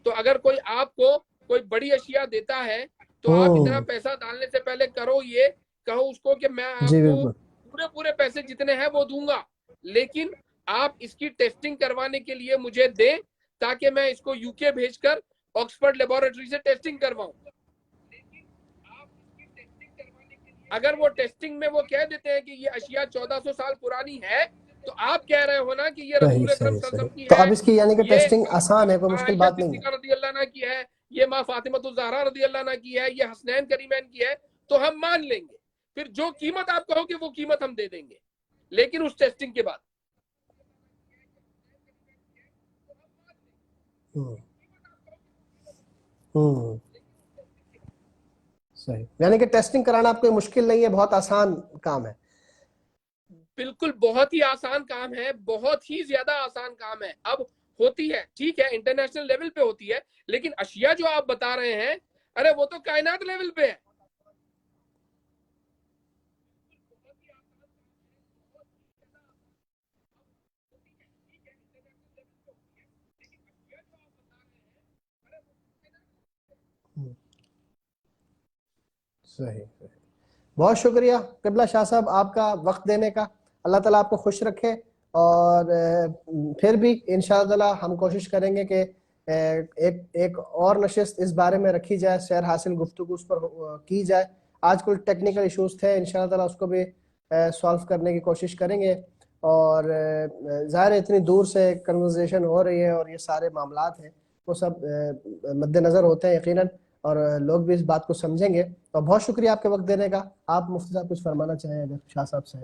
تو اگر کوئی آپ کو کوئی بڑی اشیاء دیتا ہے تو آپ اتنا پیسہ ڈالنے سے پہلے یہ کہو اس کو کہ میں جی آپ کو بالکل. پورے پیسے جتنے ہیں وہ دوں گا، لیکن آپ اس کی ٹیسٹنگ کروانے کے لیے مجھے دیں تاکہ میں اس کو یو کے بھیج کر آکسفورڈ لیبورٹری سے ٹیسٹنگ کرواؤں. اگر وہ ٹیسٹنگ میں وہ کہہ دیتے ہیں کہ یہ اشیاء 1400 سال پرانی ہے تو آپ کہہ رہے ہو نا کہ یہ صحیح رسول اکرم صحیح صلی اللہ علیہ صحیح. وسلم کی تو ہے، اب اس کی یعنی کہ یہ ٹیسٹنگ آسان ہے، کوئی مشکل عائشہ بات نہیں ہے. صدیقہ رضی اللہ عنہ کی ہے، یہ ماں فاطمۃ الزہرا رضی اللہ عنہ کی ہے، یہ حسنین کریمین کی ہے، تو ہم مان لیں گے. پھر جو قیمت آپ کہو گے وہ قیمت ہم دے دیں گے، لیکن اس ٹیسٹنگ کے بعد. صحیح، یعنی کہ ٹیسٹنگ کرانا آپ کو مشکل نہیں ہے، بہت آسان کام ہے. بالکل بہت ہی آسان کام ہے، بہت ہی زیادہ آسان کام ہے. اب ہوتی ہے ٹھیک ہے انٹرنیشنل لیول پہ ہوتی ہے، لیکن اشیاء جو آپ بتا رہے ہیں ارے وہ تو کائنات لیول پہ ہے. صحیح صحیح. بہت شکریہ قبلہ شاہ صاحب آپ کا وقت دینے کا. اللہ تعالیٰ آپ کو خوش رکھے، اور پھر بھی انشاءاللہ ہم کوشش کریں گے کہ ایک اور نشست اس بارے میں رکھی جائے، سیر حاصل گفتگو اس پر کی جائے. آج کل ٹیکنیکل ایشوز تھے، انشاءاللہ اس کو بھی سالو کرنے کی کوشش کریں گے. اور ظاہر اتنی دور سے کنورزیشن ہو رہی ہے اور یہ سارے معاملات ہیں وہ سب مد نظر ہوتے ہیں یقیناً، اور لوگ بھی اس بات کو سمجھیں گے. تو بہت شکریہ آپ کے وقت دینے کا. آپ مفتی صاحب کچھ فرمانا چاہیں اگر شاہ صاحب سے؟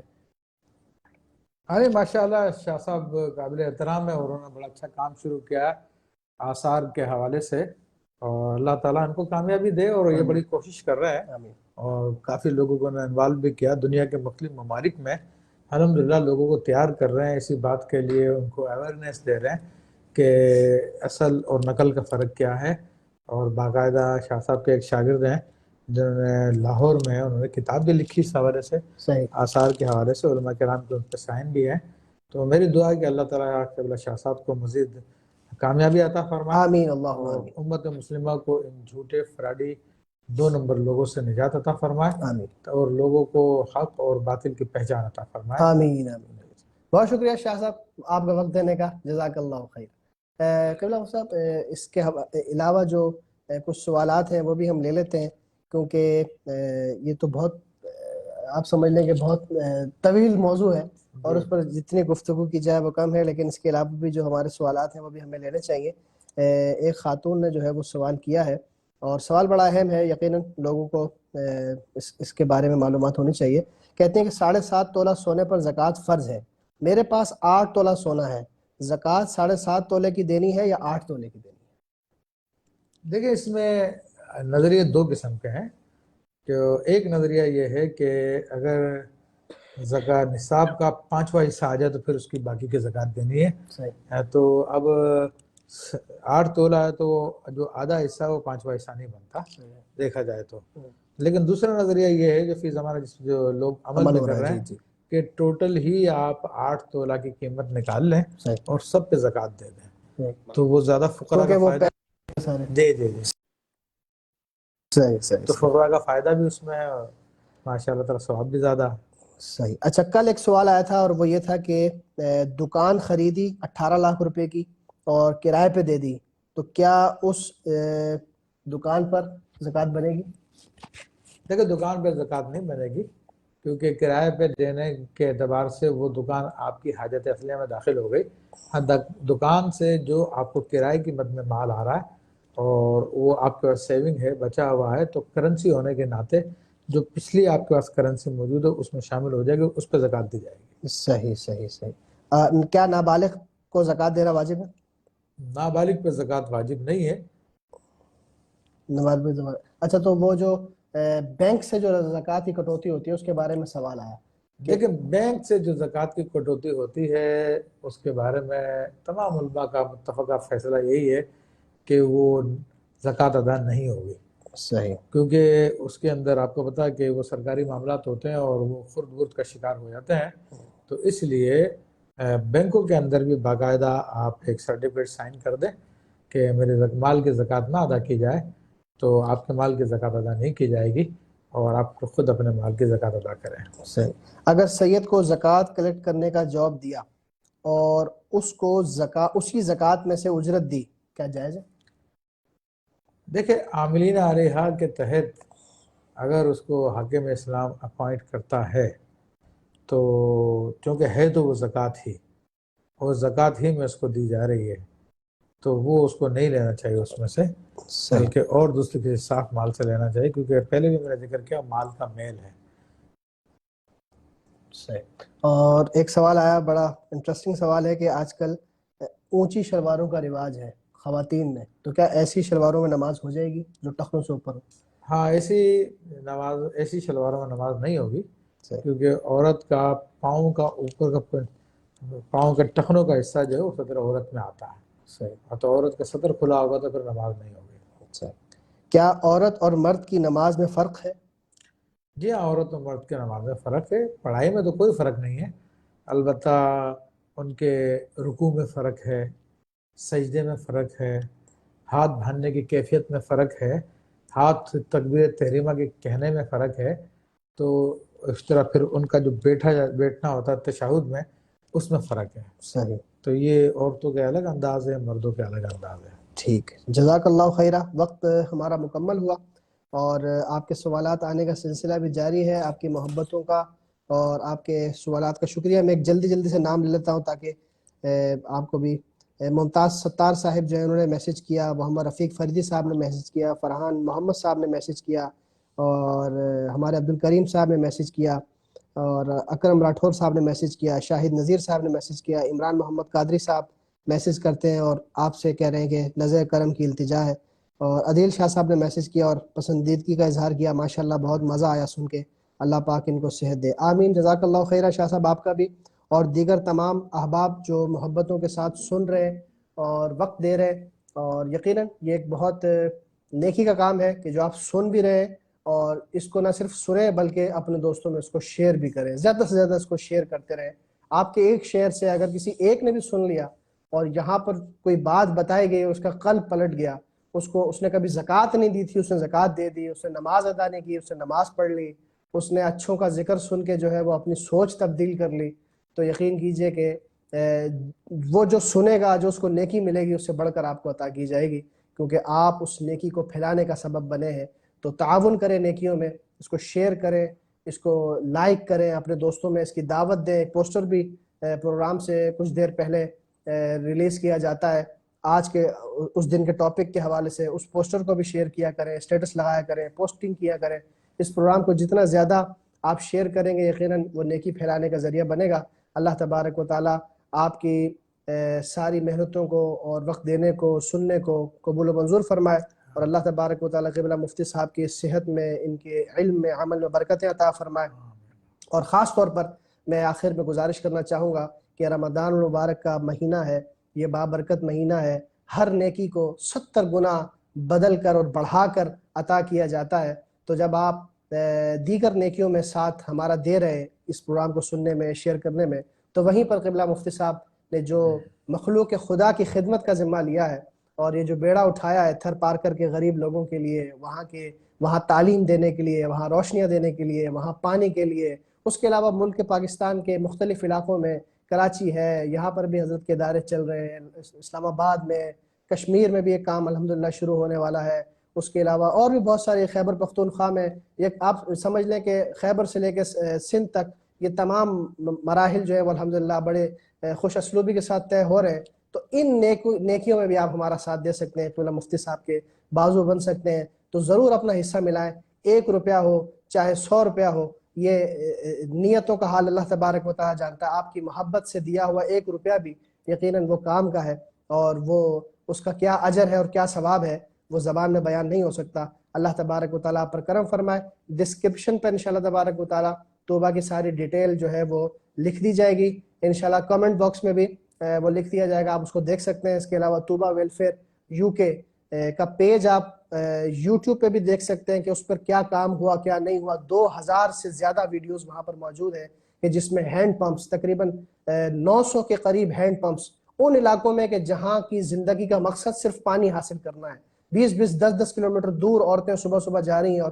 ارے ماشاء اللہ شاہ صاحب قابل احترام ہے، اور انہوں نے بڑا اچھا کام شروع کیا ہے آثار کے حوالے سے، اور اللہ تعالیٰ ان کو کامیابی دے. اور یہ بڑی کوشش کر رہے ہیں، آمین. اور کافی لوگوں کو انوالو بھی کیا دنیا کے مختلف ممالک میں. الحمدللہ لوگوں کو تیار کر رہے ہیں اسی بات کے لیے، ان کو اویئرنیس دے رہے ہیں کہ اصل اور نقل کا فرق کیا ہے. اور باقاعدہ شاہ صاحب کے ایک شاگرد ہیں جنہوں نے لاہور میں انہوں نے کتاب بھی لکھی اس حوالے سے، صحیح. آثار کے حوالے سے، علماء کرام کے ان پہ سائن بھی ہے. تو میری دعا ہے کہ اللہ تعالیٰ قبلہ شاہ صاحب کو مزید کامیابی عطا فرمائے، آمین اللہ اور آمین. امت مسلمہ کو ان جھوٹے فراڈی 2 نمبر لوگوں سے نجات عطا فرمائے، آمین اور لوگوں کو حق اور باطل کی پہچان عطا فرمائے. آمین آمین. بہت شکریہ شاہ صاحب آپ کا وقت دینے کا، جزاک اللہ خیر. قبلہ صاحب اس کے علاوہ جو کچھ سوالات ہیں وہ بھی ہم لے لیتے ہیں، کیونکہ یہ تو بہت آپ سمجھ لیں کہ بہت طویل موضوع ہے، اور اس پر جتنی گفتگو کی جائے وہ کم ہے. لیکن اس کے علاوہ بھی جو ہمارے سوالات ہیں وہ بھی ہمیں لینے چاہیے. ایک خاتون نے جو ہے وہ سوال کیا ہے، اور سوال بڑا اہم ہے، یقیناً لوگوں کو اس کے بارے میں معلومات ہونی چاہیے. کہتے ہیں کہ 7.5 تولہ سونے پر زکوٰۃ فرض ہے. میرے پاس 8 تولہ سونا ہے، زکوٰۃ 7.5 تولے کی دینی ہے یا 8 تولے کی دینی ہے؟ دیکھیں اس میں نظریے 2 قسم کے ہیں. کہ ایک نظریہ یہ ہے کہ اگر زکوٰۃ نصاب کا 5واں حصہ آ جائے تو پھر اس کی باقی کی زکوٰۃ دینی ہے. صحیح. تو اب 8 تولہ ہے تو جو آدھا حصہ وہ 5واں حصہ نہیں بنتا دیکھا جائے تو. لیکن دوسرا نظریہ یہ ہے جو فی زمانہ جو لوگ عمل میں کر رہے ہیں کہ ٹوٹل ہی آپ 8 تولہ کی قیمت نکال لیں اور سب پہ زکوٰۃ دے دیں، تو وہ زیادہ فقراء کا فائدہ دے دے. تو فقراء کا فائدہ بھی اس میں ہے، اور ماشاء اللہ تعالیٰ ثواب بھی زیادہ. صحیح. اچھا، کل ایک سوال آیا تھا اور وہ یہ تھا کہ دکان خریدی 18 لاکھ روپے کی اور کرائے پہ دے دی، تو کیا اس دکان پر زکوٰۃ بنے گی؟ دیکھیں دکان پہ زکوٰۃ نہیں بنے گی، کیونکہ کرائے پہ دینے کے اعتبار سے وہ دکان آپ کی حاجت اصلیہ میں داخل ہو گئی. دکان سے جو آپ کو کرائے کی مد میں مال آ رہا ہے اور وہ آپ کے پاس سیونگ ہے، بچا ہوا ہے، تو کرنسی ہونے کے ناطے جو پچھلی آپ کے پاس کرنسی موجود ہے اس میں شامل ہو جائے گی، اس پہ زکوٰۃ دی جائے گی. صحیح صحیح صحیح. کیا نابالغ کو زکوٰۃ دینا واجب ہے؟ نابالغ پہ زکوٰۃ واجب نہیں ہے. اچھا، تو وہ جو بینک سے جو زکوٰۃ کی کٹوتی ہوتی ہے اس کے بارے میں سوال آیا. لیکن بینک سے جو زکوٰۃ کی کٹوتی ہوتی ہے اس کے بارے میں تمام علماء کا متفقہ فیصلہ یہی ہے کہ وہ زکوٰۃ ادا نہیں ہوگی. صحیح. کیونکہ اس کے اندر آپ کو پتا کہ وہ سرکاری معاملات ہوتے ہیں اور وہ خرد برد کا شکار ہو جاتے ہیں. تو اس لیے بینکوں کے اندر بھی باقاعدہ آپ ایک سرٹیفکیٹ سائن کر دیں کہ میرے مال کی زکوٰۃ نہ ادا کی جائے، تو آپ کے مال کی زکوٰۃ ادا نہیں کی جائے گی اور آپ خود اپنے مال کی زکوٰۃ ادا کریں. صحیح. اگر سید کو زکوٰۃ کلیکٹ کرنے کا جاب دیا اور اس کو اس کی زکوٰۃ میں سے اجرت دی، کیا جائز ہے؟ دیکھیں عاملین علیہا کے تحت اگر اس کو حاکم اسلام اپوائنٹ کرتا ہے تو چونکہ ہے تو وہ زکوٰۃ ہی، اور زکوٰۃ ہی میں اس کو دی جا رہی ہے، تو وہ اس کو نہیں لینا چاہیے اس میں سے، بلکہ اور دوسرے کسی صاف مال سے لینا چاہیے، کیونکہ پہلے بھی میں نے ذکر کیا مال کا میل ہے۔ صحیح۔ اور ایک سوال آیا، بڑا انٹرسٹنگ سوال ہے کہ آج کل اونچی شلواروں کا رواج ہے خواتین میں، تو کیا ایسی شلواروں میں نماز ہو جائے گی جو ٹخنوں سے اوپر ہو؟ ہاں، ایسی شلواروں میں نماز نہیں ہوگی، کیونکہ عورت کا پاؤں کا اوپر کا پاؤں کے ٹخنوں کا حصہ جو ہے وہ صدر عورت میں آتا ہے، صحیح۔ تو عورت کا صدر کھلا ہوگا تو پھر نماز نہیں ہوگی۔ اچھا، کیا عورت اور مرد کی نماز میں فرق ہے؟ جی ہاں، عورت و مرد کے نماز میں فرق ہے، پڑھائی میں تو کوئی فرق نہیں ہے، البتہ ان کے رکوع میں فرق ہے، سجدے میں فرق ہے، ہاتھ بھاننے کی کیفیت میں فرق ہے، ہاتھ تکبیر تحریمہ کے کہنے میں فرق ہے، تو اس طرح پھر ان کا جو بیٹھنا ہوتا ہے تشہد میں، اس میں فرق ہے۔ صحیح، تو یہ عورتوں کے الگ انداز ہے، مردوں کے الگ انداز ہے۔ ٹھیک، جزاک اللہ خیرہ۔ وقت ہمارا مکمل ہوا اور آپ کے سوالات آنے کا سلسلہ بھی جاری ہے، آپ کی محبتوں کا اور آپ کے سوالات کا شکریہ۔ میں ایک جلدی سے نام لے لیتا ہوں تاکہ آپ کو بھی۔ ممتاز ستار صاحب جو ہے انہوں نے میسج کیا، محمد رفیق فریدی صاحب نے میسج کیا، فرحان محمد صاحب نے میسج کیا، اور ہمارے عبدالکریم صاحب نے میسج کیا، اور اکرم راٹھور صاحب نے میسج کیا، شاہد نذیر صاحب نے میسج کیا، عمران محمد قادری صاحب میسج کرتے ہیں اور آپ سے کہہ رہے ہیں کہ نظر کرم کی التجا ہے، اور عدیل شاہ صاحب نے میسج کیا اور پسندیدگی کا اظہار کیا، ماشاءاللہ بہت مزہ آیا سن کے، اللہ پاک ان کو صحت دے، آمین۔ جزاک اللہ خیرہ شاہ صاحب آپ کا بھی، اور دیگر تمام احباب جو محبتوں کے ساتھ سن رہے ہیں اور وقت دے رہے ہیں، اور یقیناً یہ ایک بہت نیکی کا کام ہے کہ جو آپ سن بھی رہے ہیں اور اس کو نہ صرف سنیں بلکہ اپنے دوستوں میں اس کو شیئر بھی کریں، زیادہ سے زیادہ اس کو شیئر کرتے رہیں۔ آپ کے ایک شیئر سے اگر کسی ایک نے بھی سن لیا اور یہاں پر کوئی بات بتائی گئی، اس کا قلب پلٹ گیا، اس نے کبھی زکوٰۃ نہیں دی تھی، اس نے زکوٰۃ دے دی، اس نے نماز ادا نہیں کی، اس نے نماز پڑھ لی، اس نے اچھوں کا ذکر سن کے جو ہے وہ اپنی سوچ تبدیل کر لی، تو یقین کیجئے کہ وہ جو سنے گا، جو اس کو نیکی ملے گی، اس سے بڑھ کر آپ کو عطا کی جائے گی، کیونکہ آپ اس نیکی کو پھیلانے کا سبب بنے ہیں۔ تو تعاون کریں نیکیوں میں، اس کو شیئر کریں، اس کو لائک کریں، اپنے دوستوں میں اس کی دعوت دیں۔ پوسٹر بھی پروگرام سے کچھ دیر پہلے ریلیز کیا جاتا ہے، آج کے اس دن کے ٹاپک کے حوالے سے، اس پوسٹر کو بھی شیئر کیا کریں، اسٹیٹس لگایا کریں، پوسٹنگ کیا کریں۔ اس پروگرام کو جتنا زیادہ آپ شیئر کریں گے یقیناً وہ نیکی پھیلانے کا ذریعہ بنے گا۔ اللہ تبارک و تعالیٰ آپ کی ساری محنتوں کو اور وقت دینے کو، سننے کو قبول و منظور فرمائے، اور اللہ تبارک و تعالیٰ قبلہ مفتی صاحب کی صحت میں، ان کے علم میں، عمل میں برکتیں عطا فرمائے۔ اور خاص طور پر میں آخر میں گزارش کرنا چاہوں گا کہ رمضان المبارک کا مہینہ ہے، یہ بابرکت مہینہ ہے، ہر نیکی کو 70 گنا بدل کر اور بڑھا کر عطا کیا جاتا ہے، تو جب آپ دیگر نیکیوں میں ساتھ ہمارا دے رہے اس پروگرام کو سننے میں، شیئر کرنے میں، تو وہیں پر قبلہ مفتی صاحب نے جو مخلوق خدا کی خدمت کا ذمہ لیا ہے اور یہ جو بیڑا اٹھایا ہے تھر پار کر کے غریب لوگوں کے لیے، وہاں تعلیم دینے کے لیے، وہاں روشنیاں دینے کے لیے، وہاں پانی کے لیے، اس کے علاوہ ملک پاکستان کے مختلف علاقوں میں، کراچی ہے، یہاں پر بھی حضرت کے ادارے چل رہے ہیں، اسلام آباد میں، کشمیر میں بھی ایک کام الحمدللہ شروع ہونے والا ہے، اس کے علاوہ اور بھی بہت سارے، خیبر پختونخوا میں، آپ سمجھ لیں کہ خیبر سے لے کے سندھ تک یہ تمام مراحل جو ہے وہ الحمدللہ بڑے خوش اسلوبی کے ساتھ طے ہو رہے ہیں۔ تو ان نیکیوں میں بھی آپ ہمارا ساتھ دے سکتے ہیں، قبلہ مفتی صاحب کے بازو بن سکتے ہیں، تو ضرور اپنا حصہ ملائیں، 1 روپیہ ہو چاہے 100 روپیہ ہو، یہ نیتوں کا حال اللہ تبارک و تعالیٰ جانتا ہے، آپ کی محبت سے دیا ہوا 1 روپیہ بھی یقیناً وہ کام کا ہے، اور وہ اس کا کیا اجر ہے اور کیا ثواب ہے وہ زبان میں بیان نہیں ہو سکتا۔ اللہ تبارک و تعالیٰ پر کرم فرمائے۔ ڈسکرپشن پر انشاءاللہ تبارک و تعالیٰ توبہ کی ساری ڈیٹیل جو ہے وہ لکھ دی جائے گی، انشاءاللہ کمنٹ باکس میں بھی وہ لکھ دیا جائے گا، آپ اس کو دیکھ سکتے ہیں۔ اس کے علاوہ توبہ ویلفیئر UK کا پیج آپ یوٹیوب پہ بھی دیکھ سکتے ہیں کہ اس پر کیا کام ہوا، کیا نہیں ہوا۔ 2000 سے زیادہ ویڈیوز وہاں پر موجود ہیں کہ جس میں ہینڈ پمپس، تقریباً 900 کے قریب ہینڈ پمپس ان علاقوں میں کہ جہاں کی زندگی کا مقصد صرف پانی حاصل کرنا ہے، 20-20 10-10 کلومیٹر دور عورتیں صبح صبح جا رہی ہیں اور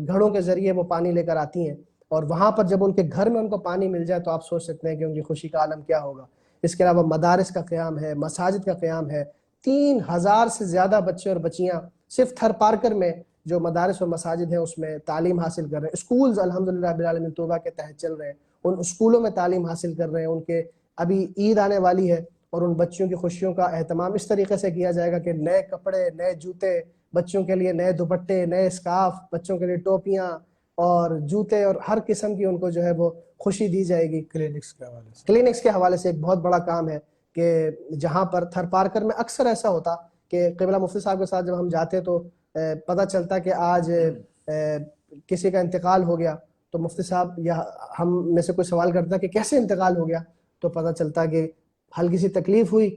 گھڑوں کے ذریعے وہ پانی لے کر آتی ہیں، اور وہاں پر جب ان کے گھر میں ان کو پانی مل جائے تو آپ سوچ سکتے ہیں کہ ان کی خوشی کا عالم کیا ہوگا۔ اس کے علاوہ مدارس کا قیام ہے، مساجد کا قیام ہے، 3000 سے زیادہ بچے اور بچیاں صرف تھر پارکر میں جو مدارس اور مساجد ہیں اس میں تعلیم حاصل کر رہے ہیں۔ اسکولز الحمدللہ رب العالمین توبہ کے تحت چل رہے ہیں، ان اسکولوں میں تعلیم حاصل کر رہے ہیں، ان کے ابھی عید آنے والی ہے اور ان بچوں کی خوشیوں کا اہتمام اس طریقے سے کیا جائے گا کہ نئے کپڑے، نئے جوتے، بچوں کے لیے نئے دوپٹے، نئے اسکارف، بچوں کے لیے ٹوپیاں اور جوتے اور ہر قسم کی ان کو جو ہے وہ خوشی دی جائے گی۔ کلینکس کے حوالے سے کلینکس کے حوالے سے ایک بہت بڑا کام ہے کہ جہاں پر تھر پارکر میں اکثر ایسا ہوتا کہ قبلہ مفتی صاحب کے ساتھ جب ہم جاتے تو پتہ چلتا کہ آج کسی کا انتقال ہو گیا، تو مفتی صاحب یا ہم میں سے کوئی سوال کرتا کہ کیسے انتقال ہو گیا، تو پتہ چلتا کہ ہلکی سی تکلیف ہوئی،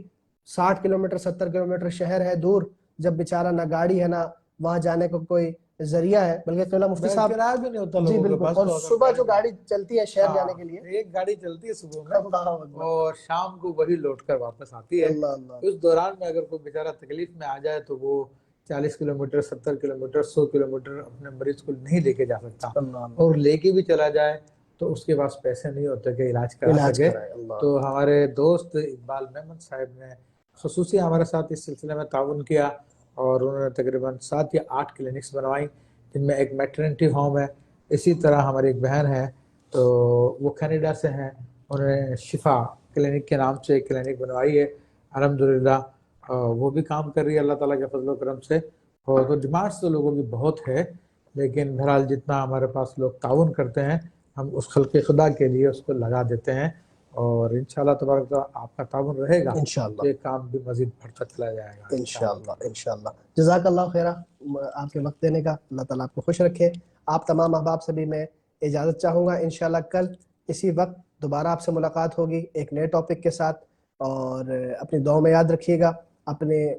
60 کلومیٹر 70 کلومیٹر شہر ہے دور، جب بیچارہ نہ گاڑی ہے نہ وہاں جانے کا کوئی ذریعہ ہے، بلکہ قبلہ مفتی صاحب کرایہ بھی نہیں ہوتا جی لوگوں کے بالکل، پاس، اور تو اگر صبح جو گاڑی چلتی ہے شہر جانے کے لیے، ایک گاڑی چلتی ہے صبح میں اللہ اکبر، اور شام کو وہی لوٹ کر واپس آتی ہے۔ اللہ اللہ، اس دوران میں اگر کوئی بیچارہ تکلیف میں آ جائے تو وہ 40 کلومیٹر 70 کلومیٹر 100 کلومیٹر اپنے مریض کو نہیں لے کے جا سکتا، اللہ اور لے کے بھی چلا جائے تو اس کے پاس پیسے نہیں ہوتے کہ علاج کرا علاج سکے۔ کرائے، اللہ تو ہمارے دوست اقبال محمد صاحب نے خصوصی ہمارے ساتھ اس سلسلے میں تعاون کیا، اور انہوں نے تقریباً 7 یا 8 کلینکس بنوائیں، جن میں ایک میٹرنٹی ہوم ہے۔ اسی طرح ہماری ایک بہن ہے تو وہ کینیڈا سے ہیں، انہوں نے شفا کلینک کے نام سے ایک کلینک بنوائی ہے، الحمدللہ وہ بھی کام کر رہی ہے اللہ تعالیٰ کے فضل و کرم سے۔ اور تو ڈیمانڈس تو لوگوں کی بہت ہے، لیکن بہرحال جتنا ہمارے پاس لوگ تعاون کرتے ہیں ہم اس خلق خدا کے لیے اس کو لگا دیتے ہیں، اور انشاءاللہ تبارک تعالیٰ آپ کا تعاون رہے گا انشاءاللہ تو یہ کام بھی مزید بڑھتا چلا جائے گا انشاءاللہ انشاءاللہ۔ جزاک اللہ خیرہ آپ کے وقت دینے کا، اللہ تعالیٰ آپ کو خوش رکھے۔ آپ تمام احباب سے بھی میں اجازت چاہوں گا، انشاءاللہ کل اسی وقت دوبارہ آپ سے ملاقات ہوگی ایک نئے ٹاپک کے ساتھ، اور اپنی دعاؤں میں یاد رکھیے گا، اپنے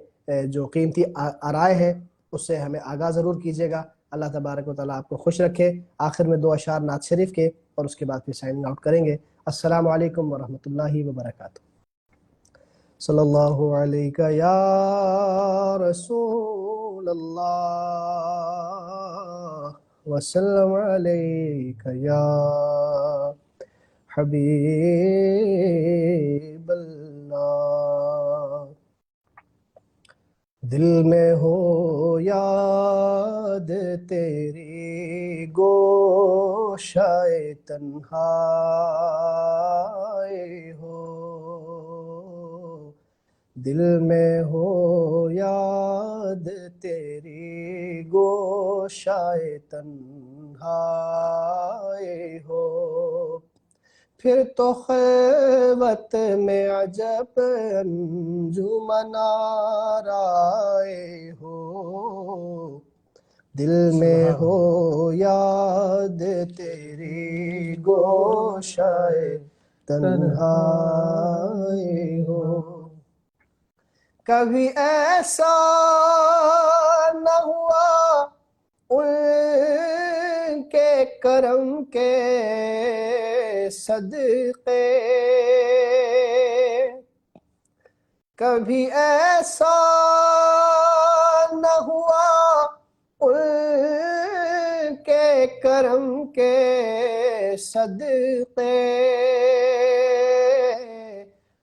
جو قیمتی آرائے ہیں اس سے ہمیں آگاہ ضرور کیجیے گا۔ اللہ تبارک و تعالیٰ آپ کو خوش رکھے۔ آخر میں 2 اشعار نعت شریف کے اور اس کے بعد پھر سائننگ آؤٹ کریں گے۔ السلام علیکم ورحمۃ اللہ وبرکاتہ۔ صلی اللہ علیہ یا رسول اللہ وسلم علیہ یا حبیب اللہ۔ دل میں ہو یاد تیری گوشائے تنہائی ہو، دل میں ہو یاد تیری گوشائے تنہائی ہو، پھر تو خلوت میں عجب انجمن آرائے ہو، دل میں ہو یاد تیری گوشائے تنہائی ہو۔ کبھی ایسا نہ ہوا ان کے کرم کے صدقے، کبھی ایسا نہ ہوا ان کے کرم کے صدقے،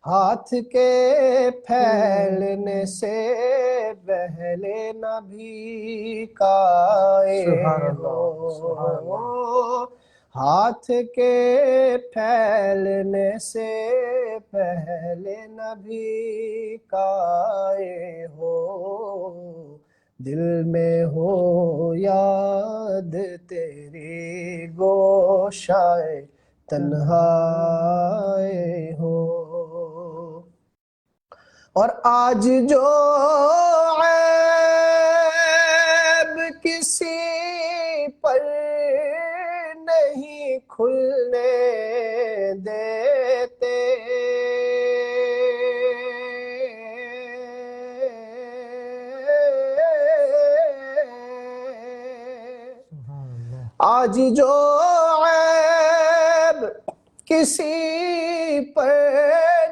ہاتھ کے پھیلنے سے پہلے نہ بھیکائے ہو، ہاتھ کے پھیلنے سے پہلے نہ بھیکائے ہو، دل میں ہو یاد تیری گوشائے تنہائی ہو، اور آج جو عیب کسی پر نہیں کھلنے دیتے، آج جو عیب کسی پر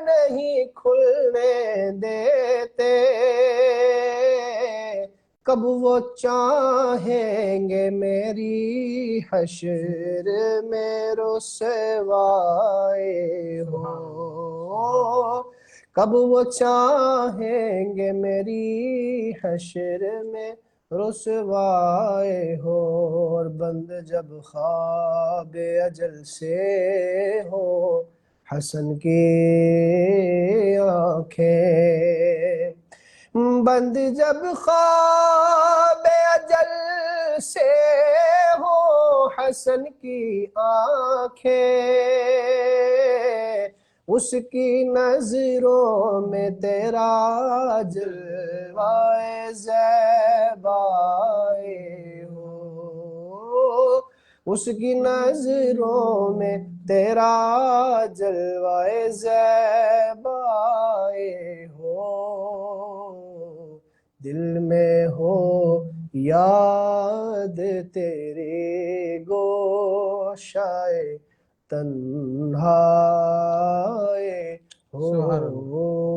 نہیں کھلنے دیتے، کب وہ چاہیں گے میری حشر میں رسوائی ہو، کب وہ چاہیں گے میری حشر میں رسوائے ہو، اور بند جب خواب اجل سے ہو حسن کی آنکھیں، بند جب خواب اجل سے ہو حسن کی آنکھیں، اس کی نظروں میں تیرا جلوائے زیبائے ہو، اس کی نظروں میں تیرا جلوائے زیبائے ہو، دل میں ہو یاد تیری گوشائے تنہائے سبحان اللہ۔ ہو۔